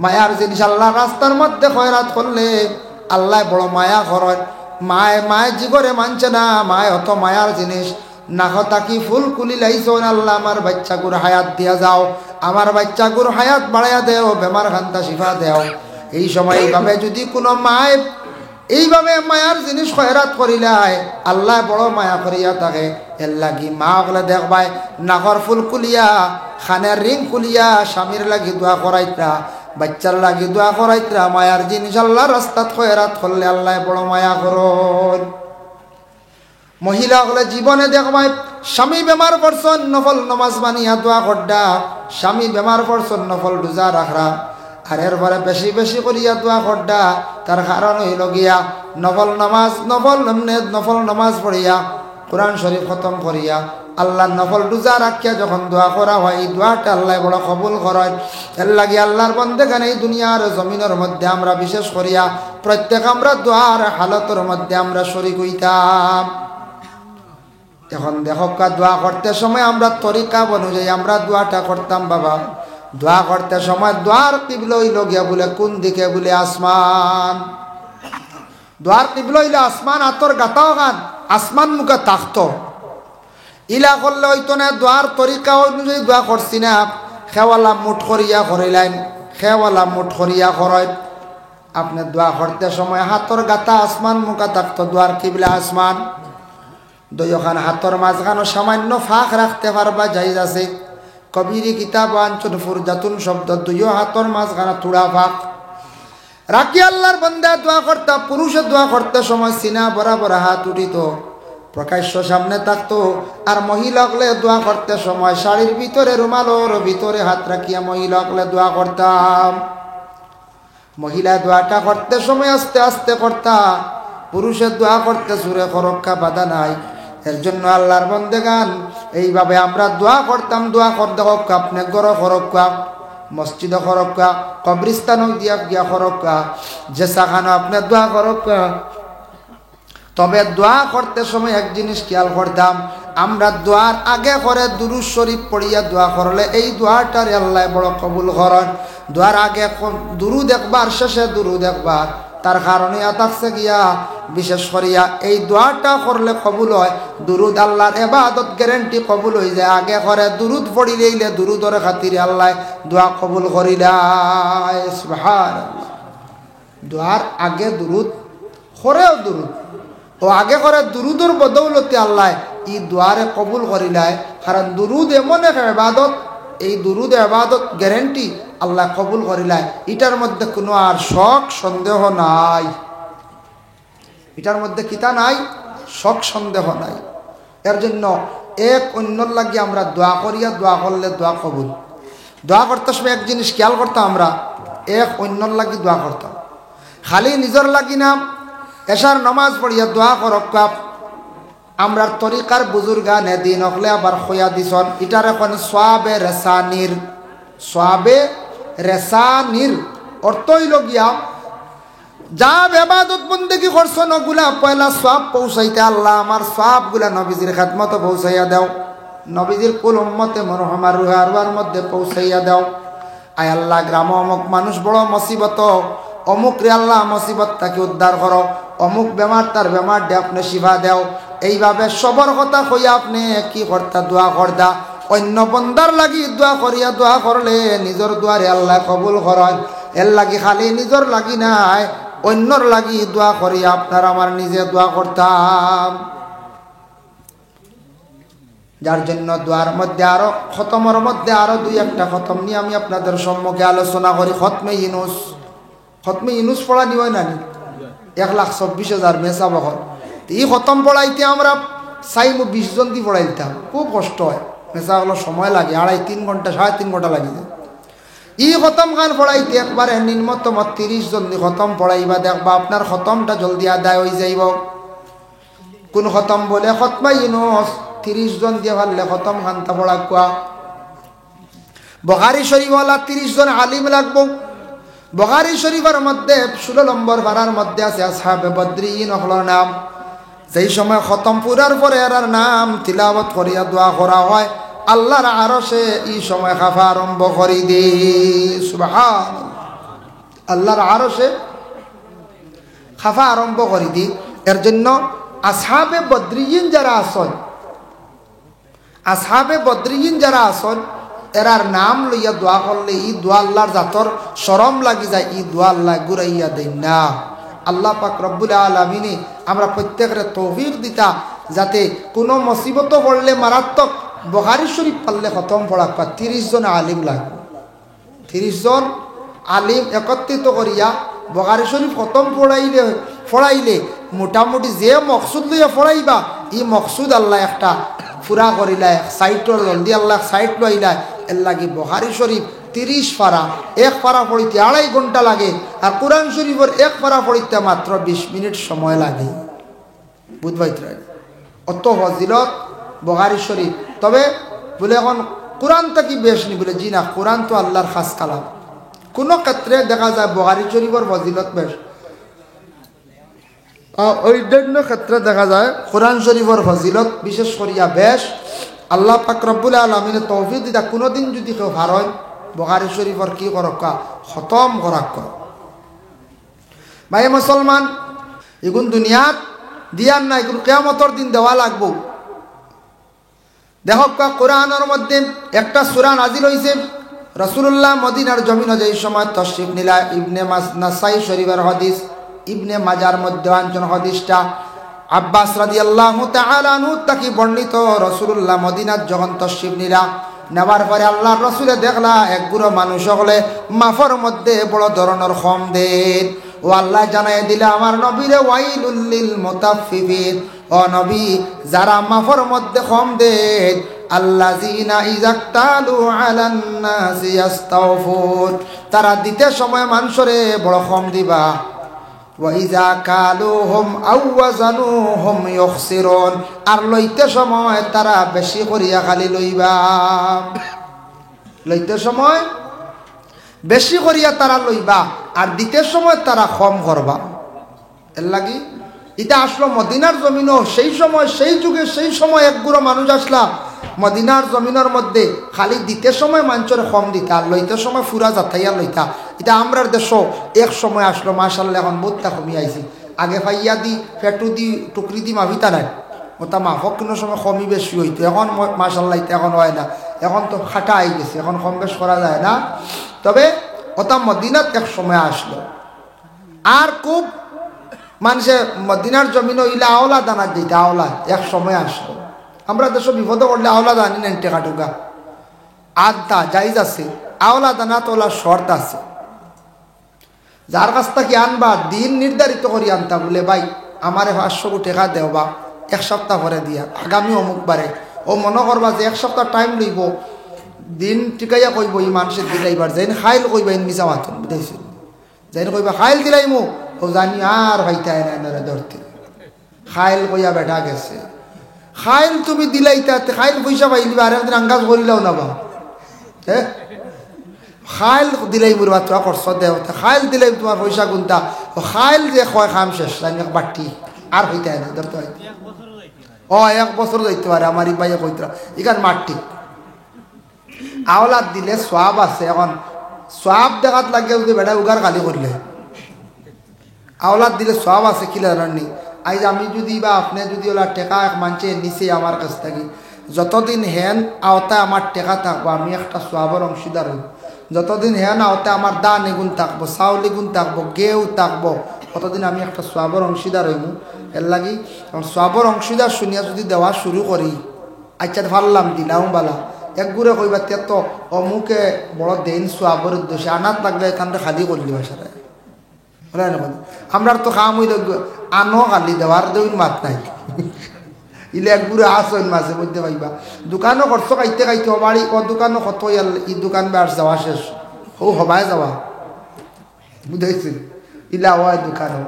মায়ার জিনিস আল্লাহ রাস্তার মধ্যে খয়রাত করলে আল্লাহ বড় মায়া করেন। মায় জীবরে মানছে না, মায় অত মায়ার জিনিস নাকতাকি ফুল কুলি লাইছেন। আল্লাহ আমার বাচ্চাগুর হায়াত দিয়া যাও, আমার বাচ্চাগুর হায়াত বাড়াইয়া দেও, বেমার খান্তা শিফা দেও। এই সময় এইভাবে যদি কোনো মায় এইভাবে মায়ার জিনিস খয়রাত করিলাই আল্লাহ বড় মায়া করিয়া থাকে। এর লাগি মা বলে দেখবাই নাকর ফুল কুলিয়া, খানের রিং কুলিয়া স্বামীর লাগি দোয়া করাইতরা, বাচ্চার লাগি দোয়া করাইতরা। মায়ার জিনিস আল্লাহ রাস্তাত খয়রাত করলে আল্লাহ বড় মায়া করন। মহিলা হলে জীবনে দেখবাই স্বামী বেমার করছেন, নফল নমাজ বানিয়া দোয়া করডা। স্বামী বেমার করছেন, নফল রোজা রাখরা। আর এরপরে বেশি বেশি করিয়া দোয়া করডা। তার কারণ হইল গিয়া নফল নামাজ পড়িয়া, কোরআন শরীফ খতম করিয়া, আল্লাহ নফল রোজা রাখিয়া যখন দোয়া করা হয়, এই দোয়াটা আল্লাহ বড় কবুল করেন। এর লাগি আল্লাহর বন্দেগান এই দুনিয়ার জমিনের মধ্যে আমরা বিশেষ করিয়া প্রত্যেক আমরা দোয়ার হালতের মধ্যে আমরা শরীক হইতাম। এখন দেখো দোয়া করতে সময় আমরা তরিকা অনুযায়ী আমরা দোয়াটা করতাম। বাবা দোয়া করতে সময় দোয়ার কিবলা হইল গিয়া বলে কোন দিকে বলে আসমান। দোয়ার কিবলা হইলে আসমান, আতর গাতাও গান আসমান মুখে তাকত। ইলা করলে হইতো না। দোয়ার তরিকা অনুযায়ী দোয়া করছি না, খেওয়ালা মুঠ করিয়া করিলেন, খেওয়ালা মুঠ করিয়া করেন। আপনি দোয়া করতে সময় হাতর গাতা আসমান মুখে তাকত, দোয়ার কিবলা আসমান। দুইখান হাতর মাঝখানো সামান্য ফাঁক রাখতে পারবা, জায়েজ আছে। কবিরি কিতাব আনছুন ফুরজাতুন শব্দ, দুইও হাতর মাঝখানা তুড়া ফাঁক রাখি আল্লাহর বান্দা দোয়া করতা। পুরুষে দোয়া করতে সময় সিনা বরাবর হাত উঠিত, প্রকাশ্য সামনে থাকতো। আর মহিলা হলে দোয়া করতে সময় শাড়ির ভিতরে, রুমালোর ভিতরে হাত রাখিয়া মহিলা হলে দোয়া করতাম। মহিলা দোয়াটা করতে সময় আস্তে আস্তে করতা, পুরুষের দোয়া করতে সুরে খরক্কা বাধা নাই। এর জন্য আল্লাহর বন্দেগান এইভাবে আমরা দোয়া করতাম। দোয়া করতে হোক আপনি গর খরক্কা, মসজিদে খরক্কা, কবরিস্তানও দিয়া গিয়া খরক্কা, যে সাখানো আপনি দোয়া খরক্কা। তবে দোয়া করতে সময় এক জিনিস খেয়াল করতাম, আমরা দোয়ার আগে করে দুরূদ শরীফ পড়িয়া দোয়া করলে এই দোয়াটার আল্লাহ বড় কবুল করেন। দোয়ার আগে দুরূদ একবার, শেষে দুরূদ একবার। তার কারণে থাকছে গিয়া বিশেষ করিয়া এই দোয়াটা করলে কবুল হয়। দুরূদ আল্লাহর ইবাদত গ্যারান্টি কবুল হয়ে যায়। আগে করে দুরূদ পড়িলেইলে দুরূদের খাতিরে আল্লাহ দোয়া কবুল করিলাই। সুবহানাল্লাহ। দোয়ার আগে দুরূদ, করেও দুরূদ, ও আগে করে দুরূদের বদৌলতে আল্লাহ এই দোয়ারে কবুল করিলাই। কারণ দুরূদ এমন এক ইবাদত, এই দুরূদ ইবাদত গ্যারান্টি আল্লাহ কবুল করিলাই। এটার মধ্যে কোনো আর শক সন্দেহ নাই, এটার মধ্যে কিতা নাই, শক সন্দেহ নাই। এর জন্য এক অন্যর লাগি আমরা দোয়া করিয়া, দোয়া করলে দোয়া কবুল। দোয়া করতে সময় এক জিনিস খেয়াল করতাম, আমরা এক অন্যর লাগি দোয়া করতাম, খালি নিজের লাগি না। এশার নমাজ পড়িয়া দোয়া করক আমরা তরিকার বুজুর্গান এদিন হলে আবার খোয়া দিছন, এটার এখন সোয়াবে রেসানির, সোয়াবে রেসানির অর্থ হইল গিয়া যা ইবাদত বন্দেগি করছো নগুলা পয়লা সওয়াব পৌঁছাইতে, আল্লাহ আমার সওয়াবগুলা নবীজির খেদমতে পৌঁছাইয়া দাও, নবীজির কুল উম্মতে মরহুমার রুহে আরওয়ার মধ্যে পৌঁছাইয়া দাও। আয় আল্লাহ গ্রাম অমুক মানুষ বড় মুসিবত, অমুক রে আল্লাহ মুসিবত তাকে উদ্ধার করো, অমুক বেমার তার বেমার দে আপনি শিফা দেও। এইভাবে সবর কথা কইয়া আপনি কি করতা, দোয়া করদা। অন্য বন্দার লাগি দোয়া করিয়া, দোয়া করলে নিজের দোয়ারে আল্লাহ কবুল করেন। এর লাগি খালি নিজের লাগি নাই, অন্যর লাগি দোয়া করিয়া আপনার আমার নিজে দোয়া করতাম। যার জন্য দোয়ার মধ্যে আরো খতমের মধ্যে আরো দুই একটা খতম নিয়ে আমি আপনাদের সম্মুখে আলোচনা করি। খতমে ইউনুস, খতমে ইউনুস পড়া নিও না, 1,24,000 মেসা বহর। এই খতম পড়াইতে আমরা চাইমু 20 জন দিয়ে পড়াই দিতাম, খুব কষ্ট হয়। মেসা হলো সময় লাগে 2.5-3 ঘন্টা, 3.5 ঘন্টা লাগে যায়। ই খতম গান পড়াইতে একবারে নিম্নতম 30 জন দিয়ে খতম পড়াইবা, দেখবা আপনার খতমটা জলদি আদায় হয়ে যাইব। কোন খতম বলে খতমে ইউনুস 30 জন দিয়ে পারলে খতম খানটা পড়া কোয়া। বুখারী শরীফওয়ালা 30 জন আলিম লাগবো। বুখারী শরীফের মধ্যে 16 নম্বর পারার মধ্যে আছে আসহাবে বদরিন হলোর নাম। যেই সময় খতম পুরার পরে এর নাম তিলাওয়াত করিয়া দোয়া করা হয়, আল্লাহর আরশে এই সময় খাফা আরম্ভ করি দে। সুবহানাল্লাহ, আল্লাহর আরশে খাফা আরম্ভ করি দি। এর জন্য আসহাবে বদরিন যারা আসন, আসহাবে বদরিন যারা আসন, এরার নাম লইয়া দোয়া করলে ই দোয়া আল্লাহর জাতর শরম লাগি যায়, ই দোয়া আল্লাহ গুরাইয়া দেন না। আল্লাহ পাক রব্বুল আলামিনে আমরা প্রত্যেকের তৌফিক দিতা, যাতে কোনো মুসিবত পড়লে মারাত্মক বুখারী শরীফ পারলে খতম পড়া 30 জন আলিম লাগবে। 30 জন আলিম একত্রিত করিয়া বুখারী শরীফ খতম পড়াইলে মোটামুটি যে মকসুদ লইয়া পড়াইবা, ই মকসুদ আল্লাহ একটা পুরা করিলা, সাইটর জলদি আল্লাহ সাইট লইলা। এর লাগে বুখারী শরীফ 30 পারা, 1 পারা পড়িতে 2.5 ঘন্টা লাগে, আর কোরআন শরীফের 1 পারা পড়িতে মাত্র 20 মিনিট সময় লাগে। বুঝবাইতে অত ফজিলত বুখারী শরীফ। তবে বলে এখন কোরআনটা কি বেশ নি, বলে জি না, কোরআন তো আল্লাহর খাস কালাম। কোনো ক্ষেত্রে দেখা যায় বুখারী শরীফের ফজিলত বেশ, অন্যান্য ক্ষেত্রে দেখা যায় কোরআন শরীফের ফজিলত বিশেষ করিয়া বেশ। আল্লাহ পাক রব্বুল আলামিনের তৌফিক দিতা কোনোদিন যদি কেউ হারয় বুখারী শরীফের কি করক্কা, খতম করাক্কা। ভাই মুসলমান, এগুন দুনিয়াত দিয়ার না, এগুন কিয়ামতের দিন দেওয়া লাগবো। দেখক্কা কোরআনের মধ্যে একটা সূরা নাজিল হইছে, রাসূলুল্লাহ মদিনার জমিনে যেই সময় তাশরীফ নিলা। ইবনে নাসাই শরীফের হাদিস, ইবনে মাজার মধ্যে আনছেন হাদিসটা। আব্বাস রাদিয়াল্লাহু তাআলা আনহু তাকি বর্ণিত, রাসূলুল্লাহ মদিনার যখন তাশরীফ নিলা, নেওয়ার পরে আল্লাহর রাসূলে দেখলা এক গুরু মানুষ হলে মাফর মধ্যে বড় ধরনের খম দেন। ও আল্লাহ জানাই দিলা আমার নবীরে, ওয়াইলুল লিল মুতাফফিফিন, ও নবী যারা মাফর মধ্যে খম দেন, আল্লাযিনা ইযাক্তালু আলান নাসি ইস্তাওফুন, তারা দিতে সময় মানুষরে বড় খম দিবা। ওয়াইজা কালুহুম আও ওয়াজানুহুম ইখসিরুন, আর লইতে সময় তারা বেশি করিয়া খালি লইবা। লইতে সময় বেশি করিয়া তারা লইবা, আর দিতে সময় তারা কম করবা। এর লাগি এটা আসলো মদিনার জমিনও সেই সময়, সেই যুগে সেই সময় এক গুঁড়ো মানুষ আসলা মদিনার জমিনের মধ্যে, খালি দিতে সময় মানুষের কম দিতা, আর লইতে সময় ফুরা যাতাইয়া লইতা। এটা আমরার দেশও এক সময় আসলো, মাশাআল্লাহ এখন বহুতটা কমি আইছি। আগে ফাইয়া দি ফেটু দি টুকরি দি মাভিতা নাই, ওটা মাফক কোনো সময় কমই বেশি হইতো। এখন মাশাআল্লাহ এখন হয় না, এখন তো খাটা আই গেছে, এখন কম বেশ করা যায় না। তবে ওটা মদিনাত এক সময় আসলো, আর খুব মানুষে মদিনার জমিনও ইলা আওলা দানা দিতে, আওলা এক সময় আসলো। আমরা দেশ বিপদে করলে আওলা দানি নেন টেকা টুকা আধা জাইজ আছে, আওলা দানা তোলা শর্ত আছে, যার কাছ থেকে আনবা দিন নির্ধারিত করি আনতা বলে ভাই আমারে 500 টাকা দেও বা 1 সপ্তাহ পরে দিয়া আগামী অমুক বারে ও মনে করবা যে 1 সপ্তাহ টাইম লইব দিন টিকাইয়া কইব এই মানুষের দিলাইবার যেন খাইল কইবা ইন মিছা মাতন বুঝাইছিল যেন কইবা খাইল দিলাইমু ও জানি আর হইতায় না এনারে ধরতে খাইল কইয়া বেটা গেছে খাইল তুমি দিলাইতা খাইল পয়সা পাইলি আর একদিন আঙ্গাজ করিলাও না বা হ্যাঁ খাইল দিলাই মুরবা তো করছ দেও খাইল দিলাই তোমার পয়সা গুনতা খাইল যে কয় খাম শেষ জানি বাটি আর হইতায় না ধরতে হয় ও 1 বছর যাইতে পারে আমার ই ভাইয়া কইতরা এখান মাটি আওলাদ দিলে সওয়াব আছে এখন সওয়াব দেখাত লাগে যদি বেটা উগার গালি করলে আওলাদ দিলে সওয়াব আছে কি জানেননি আজ আমি যদি বা আপনি যদি ওলা টাকা এক মানছে নিচে আমার কাছ থেকে যতদিন হেন আওতায় আমার টাকা থাকবো আমি একটা সওয়াবের অংশীদার হই যতদিন হেন আওতায় আমার দান এগুন থাকবো চাউল এগুন থাকবো গেউ থাকবো ততদিন আমি একটা সওয়াবের অংশীদার হইব এর লাগি সওয়াবের অংশীদার শুনিয়া যদি দেওয়া শুরু করি আচ্ছা ভাবলাম দিলাম বালা এক গুড়ে কইবা তো অমুকে বড় দেন সওয়াবের উদ্দেশ্যে আনাত লাগলে এখানটা খালি করলি বাসারে আমরা তো কাম হইল আনো খালি দেওয়ার দেউন মাত নাই ইলে এক গুড়ে আসইন মাঝে মধ্যে পাইবা দোকানও করছো খাইতে খাইতে বাড়ি ও দোকানও কত ই দোকান বেড় যাওয়া শেষ ও হবাই যাওয়া বুঝাইছিল ইলা হয় দোকানও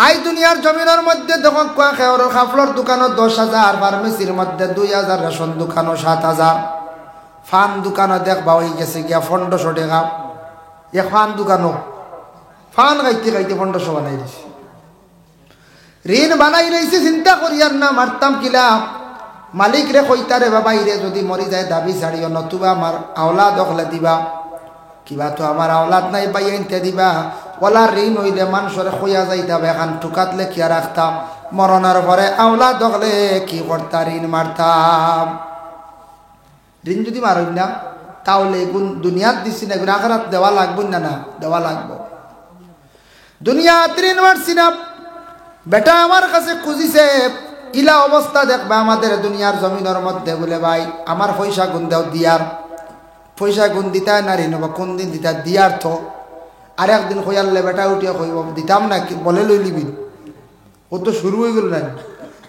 আই দুনিয়ার জমিনের মধ্যে দেখো কাপড়ের দোকানও 10,000 ফার্মেসির মধ্যে 2,000 রেশন দোকানও 7,000 ফান দোকানও দেখবা হয়ে গেছে গিয়া 1500 টাকা এ ফান দোকানও ফান খাইতে খাইতে 1500 বানাই দিছে ঋণ বানাই রয়েছে চিন্তা করি আর না মারতাম কিলা মালিক রে কইতারে বাবা ইরে যদি মরি যায় দাবি ছাড়িও নতুবা আমার আওলাদ হলে দিবা কিবা তো আমার আওলাদ নাই পাই আনতে দিবা ওলা ঋণ হইলে মানুষের খইয়া যাইতাম এখন টুকাতলে কিয়া রাখতাম মরণের পরে আওলাদ হলে কি করতা ঋণ মারতাম ঋণ যদি মারই না তাহলে গুণ দুনিয়াত দিছি না গুণ আখরাত দেওয়া লাগবো না না দেওয়া লাগবো দুনিয়াত ঋণ মারছি না বেটা আমার কাছে খুঁজিছে ইলা অবস্থা দেখবা আমাদের দুনিয়ার জমিনের মধ্যে বলে ভাই আমার পয়সা গুণ দেও দিয়ার পয়সা গুণ দিতায় না ঋণ কোন দিন দিতা দিয়ার তো আর একদিন কইয়ালে বেটা উঠিয়া কইব দিতাম না কি বলে লই লিবি ও তো শুরু হয়ে গেল না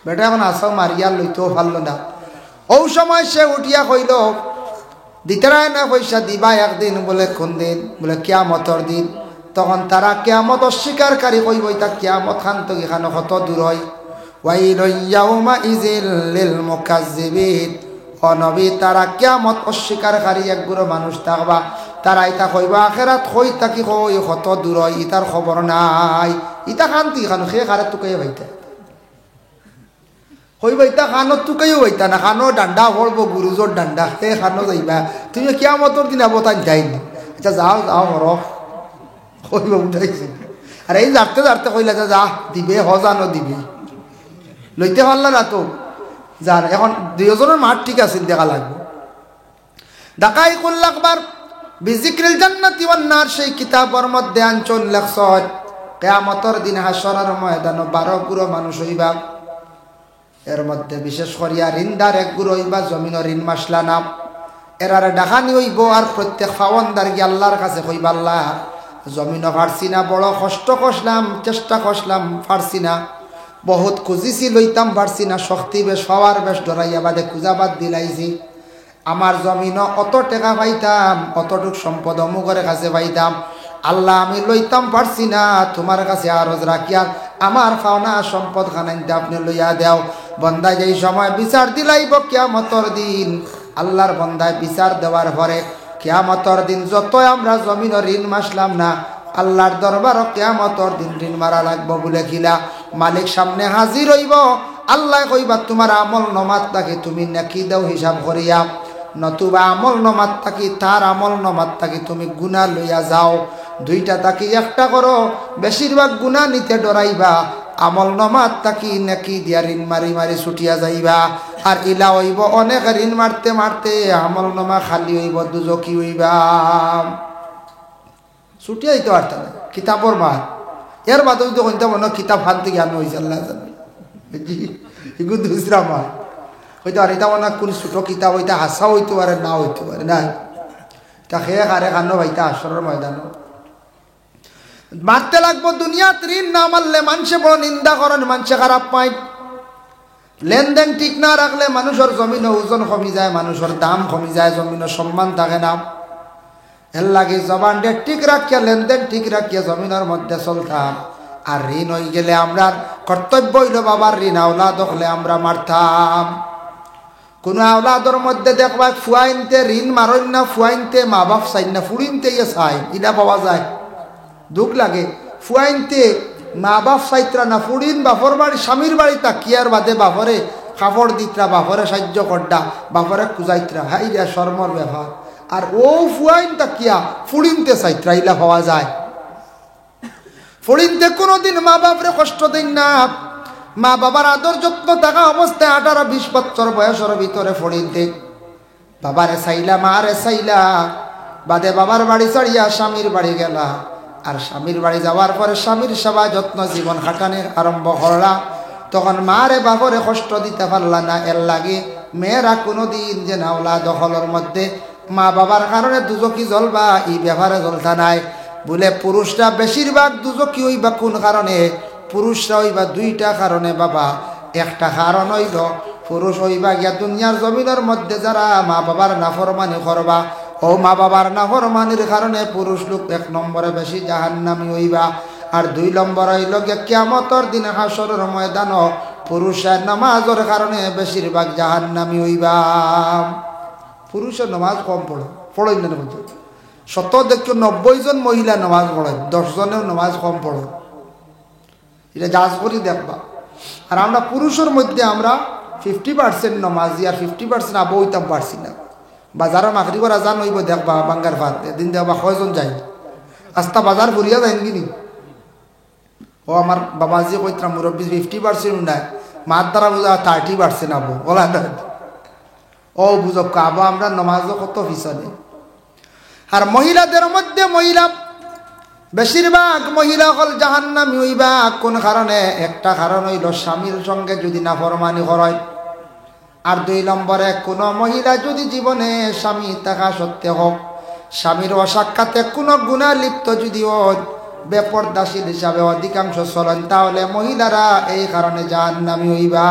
বেটা এখন আসাও মারিয়ার লইতেও পারল না ও সময় সে উঠিয়া কইল দিতারায় না পয়সা দিবা একদিন বলে কোন দিন বলে কিয়ামতর দিন তখন তারা কিয়ামত অস্বীকারী কইব তা কিয়ামত খান তো এখানে কত দূর হয় ওয়াইলুন ইয়াউমা ইযিল লিল মুকাজ্জিবিন ও নবী তারা কিয়ামত অস্বীকারী একগুলো মানুষ থাকবা তারা ইতা কইবা আখিরাত কই তাকি কই কত দূর হয় ইতার খবর নাই ইতা খান্তি খানো সে কারে তুকাই হইতা কইবা ইতা খানো তুকাইও হইতা না খানো ডান্ডা পড়ব গুরুজোর ডান্ডা সে খানো যাইবা তুমি কিয়ামতর দিন আবতান যাইনি আচ্ছা যাও যাও মর কইবা উঠাইছে আর এই যাতে যাতে কইলা যা দিবে হজানো দিবি লইতে পারলা না তো যার এখন দুইজনের মাঠ ঠিক আছে দেখা লাগবে ডাকাই কুল্লাকবার বিজিক্রিল জান্নাতি ওয়ান নার সেই কিতাবের মধ্যে আনচন লেখছত কিয়ামতের দিন হাসরের ময়দানে 12 গুরু মানুষ হইবা এর মধ্যে বিশেষ করিয়া ঋণদার এক গুরু হইবা জমিনের ঋণ মাসলা নাম এরারে ডাকানি হইব আর প্রত্যেক খাওয়ানদার গিয়ে আল্লাহর কাছে কইবা আল্লাহ জমিনও পারছি না বড় কষ্ট করলাম চেষ্টা করলাম পারছি না বহুত খুঁজিছি লইতাম পারছি না শক্তি বেশ হওয়ার বেশ ডরাইয়া বাদে খুঁজাবাদ দিলাইছি আমার জমিনও অত টাকা পাইতাম অতটুক সম্পদ অমুকের কাছে পাইতাম আল্লাহ আমি লইতাম পারছি না তোমার কাছে আরজ রাখিয়া আমার পাওনা সম্পদ খানাইতে আপনি লইয়া দেও বন্দায় যেই সময় বিচার দিলাইব কিয়ামতের দিন আল্লাহর বন্দায় বিচার দেওয়ার পরে কিয়ামতের দিন যত আমরা জমিনের ঋণ মাসলাম না আল্লাহর দরবার কিয়ামতের দিন ঋণ মারা লাগবো বলে খিলা মালিক সামনে হাজির হইব আল্লাহ কইবা তোমার আমল নমাত তাকে তুমি নাকি দাও হিসাব করিয়া নতুবা আমল নমাত তাকি তার আমল নমাত তাকি তুমি গুনাহ লইয়া যাও দুইটা তাকি একটা করো বেশিরভাগ গুনাহ নিতে ডরাইবা আমল নমাত তাকি নাকি দিয়া ঋণ মারি মারি ছুটিয়া যাইবা আর ইলা হইব অনেক ঋণ মারতে মারতে আমল নমা খালি হইব দুজকি হইবা ছুটিয়া দিতে পারতাম কিতাবর মাত এর বাদে যদি কইতে মনে কিতাব হাতে জ্ঞান হয়েছে আল্লাহ জানে এগুলো দুসরা মাত হয়তো আর এটা মনে কোন ছোট কিতাব হইতে হাসা হইতে পারে না হইতে পারে না তা খেয়ে খারে খানো ভাইতা আসরের ময়দান মারতে লাগবো। দুনিয়াত ঋণ না মারলে মানুষে বড় নিন্দা করেন, মানুষে খারাপ পায়। লেনদেন ঠিক না রাখলে মানুষের জমিন ওজন কমি যায়, মানুষের দাম কমি যায়, জমিনের সম্মান থাকে না। এর লাগে জবান ডে ঠিক রাখিয়া, লেনদেন ঠিক রাখিয়া জমিনের মধ্যে চলতাম। আর ঋণ হয়ে গেলে আমরা কর্তব্য হইল বাবার ঋণ আওলাদ হলে আমরা মারতাম। কোন আওলাদর মধ্যে দেখবা ফুয়াইনতে ঋণ মারইন না, ফুয়াইনতে মা বাপ চাই না, ফুড়িনতে ইয়ে চাই, ইটা পাওয়া যায়। দুঃখ লাগে। ফুয়াইনতে মা বাপ চাইত্রা না, ফুড়িন বাপর বাড়ি স্বামীর বাড়ি তাকিয়ার বাদে বাপরে কাপড় দিত্রা, বাপরে সাহায্য করডা, বাপরে কুজাইত্রা, হাই রে শর্মর ব্যাপার। আর ও ফুয়াইন তাকিয়া ফুড়িনতে চাইত্রা, ইলা পাওয়া যায়। ফুড়িনতে কোনোদিন মা বাপরে কষ্ট দিন না, মা বাবার আদর যত্ন থাকা অবস্থায় 18-20 বছর বয়সের ভিতরে ফুড়িনতে বাবারে চাইলা, মারে চাইলা, বাদে বাবার বাড়ি ছাড়িয়া স্বামীর বাড়ি গেলা। আর স্বামীর বাড়ি যাওয়ার পরে স্বামীর সেবা যত্ন জীবন খাটানে আরম্ভ করলা। তখন মারে বাপরে কষ্ট দিতে পারলা না। এর লাগে মেয়েরা কোনোদিন যে নাওলা দখলের মধ্যে মা বাবার কারণে দুজকি জ্বলবা, এই ব্যাপারে জ্বলতা নাই। বলে পুরুষরা বেশিরভাগ দুজকি হইবা কোন কারণে? পুরুষরা হইবা দুইটা কারণে বাবা। একটা কারণ হইল পুরুষ হইবা গিয়া দুনিয়ার জমিনের মধ্যে যারা মা বাবার নাফরমানি করবা, ও মা বাবার নাফরমানির কারণে পুরুষ লোক 1 নম্বরে বেশি জাহান্নামী হইবা। আর 2 নম্বর হইল গিয়া কিয়ামতের দিন হাসরের ময়দান পুরুষের নামাজের কারণে বেশিরভাগ জাহান্নামী হইবা। পুরুষের নামাজ কম পড়েন না বলতে, 90 জন মহিলা নামাজ পড়েন, 10 জনেও নামাজ কম পড়েন। এটা জাজ করি দেখবা। আর আমরা পুরুষের মধ্যে আমরা 50% নামাজি আর 50% আবু হইতাম পারছি না। বাজারে মাকড়ি করা যান হইব দেখবা বাঙ্গার ভাত, এদিন দেখবা কয়জন যাই আস্তা বাজার ঘুরিয়া যাইন কিনি। ও আমার বাবাজি কইতাম মুরব্বী 50% নাই, মার দ্বারা বোঝা 30% আবু ওলা না। ও বুঝক আবু আমরা নামাজও কত পিছনে। আর মহিলাদের মধ্যে মহিলা বেশিরভাগ মহিলা হল জাহান্নামী হইবা। কোন কারণে? একটা কারণ হইল স্বামীর সঙ্গে যদি নাফরমানি হয়। আর 2 নম্বরে কোন মহিলা যদি জীবনে স্বামী থাকা সত্ত্বে হোক স্বামীর অসাক্ষাতে কোনো গুনাহ লিপ্ত যদি হয়, বেপরদাশীল হিসাবে অধিকাংশ চলেন, তাহলে মহিলারা এই কারণে জাহান্নামী হইবা।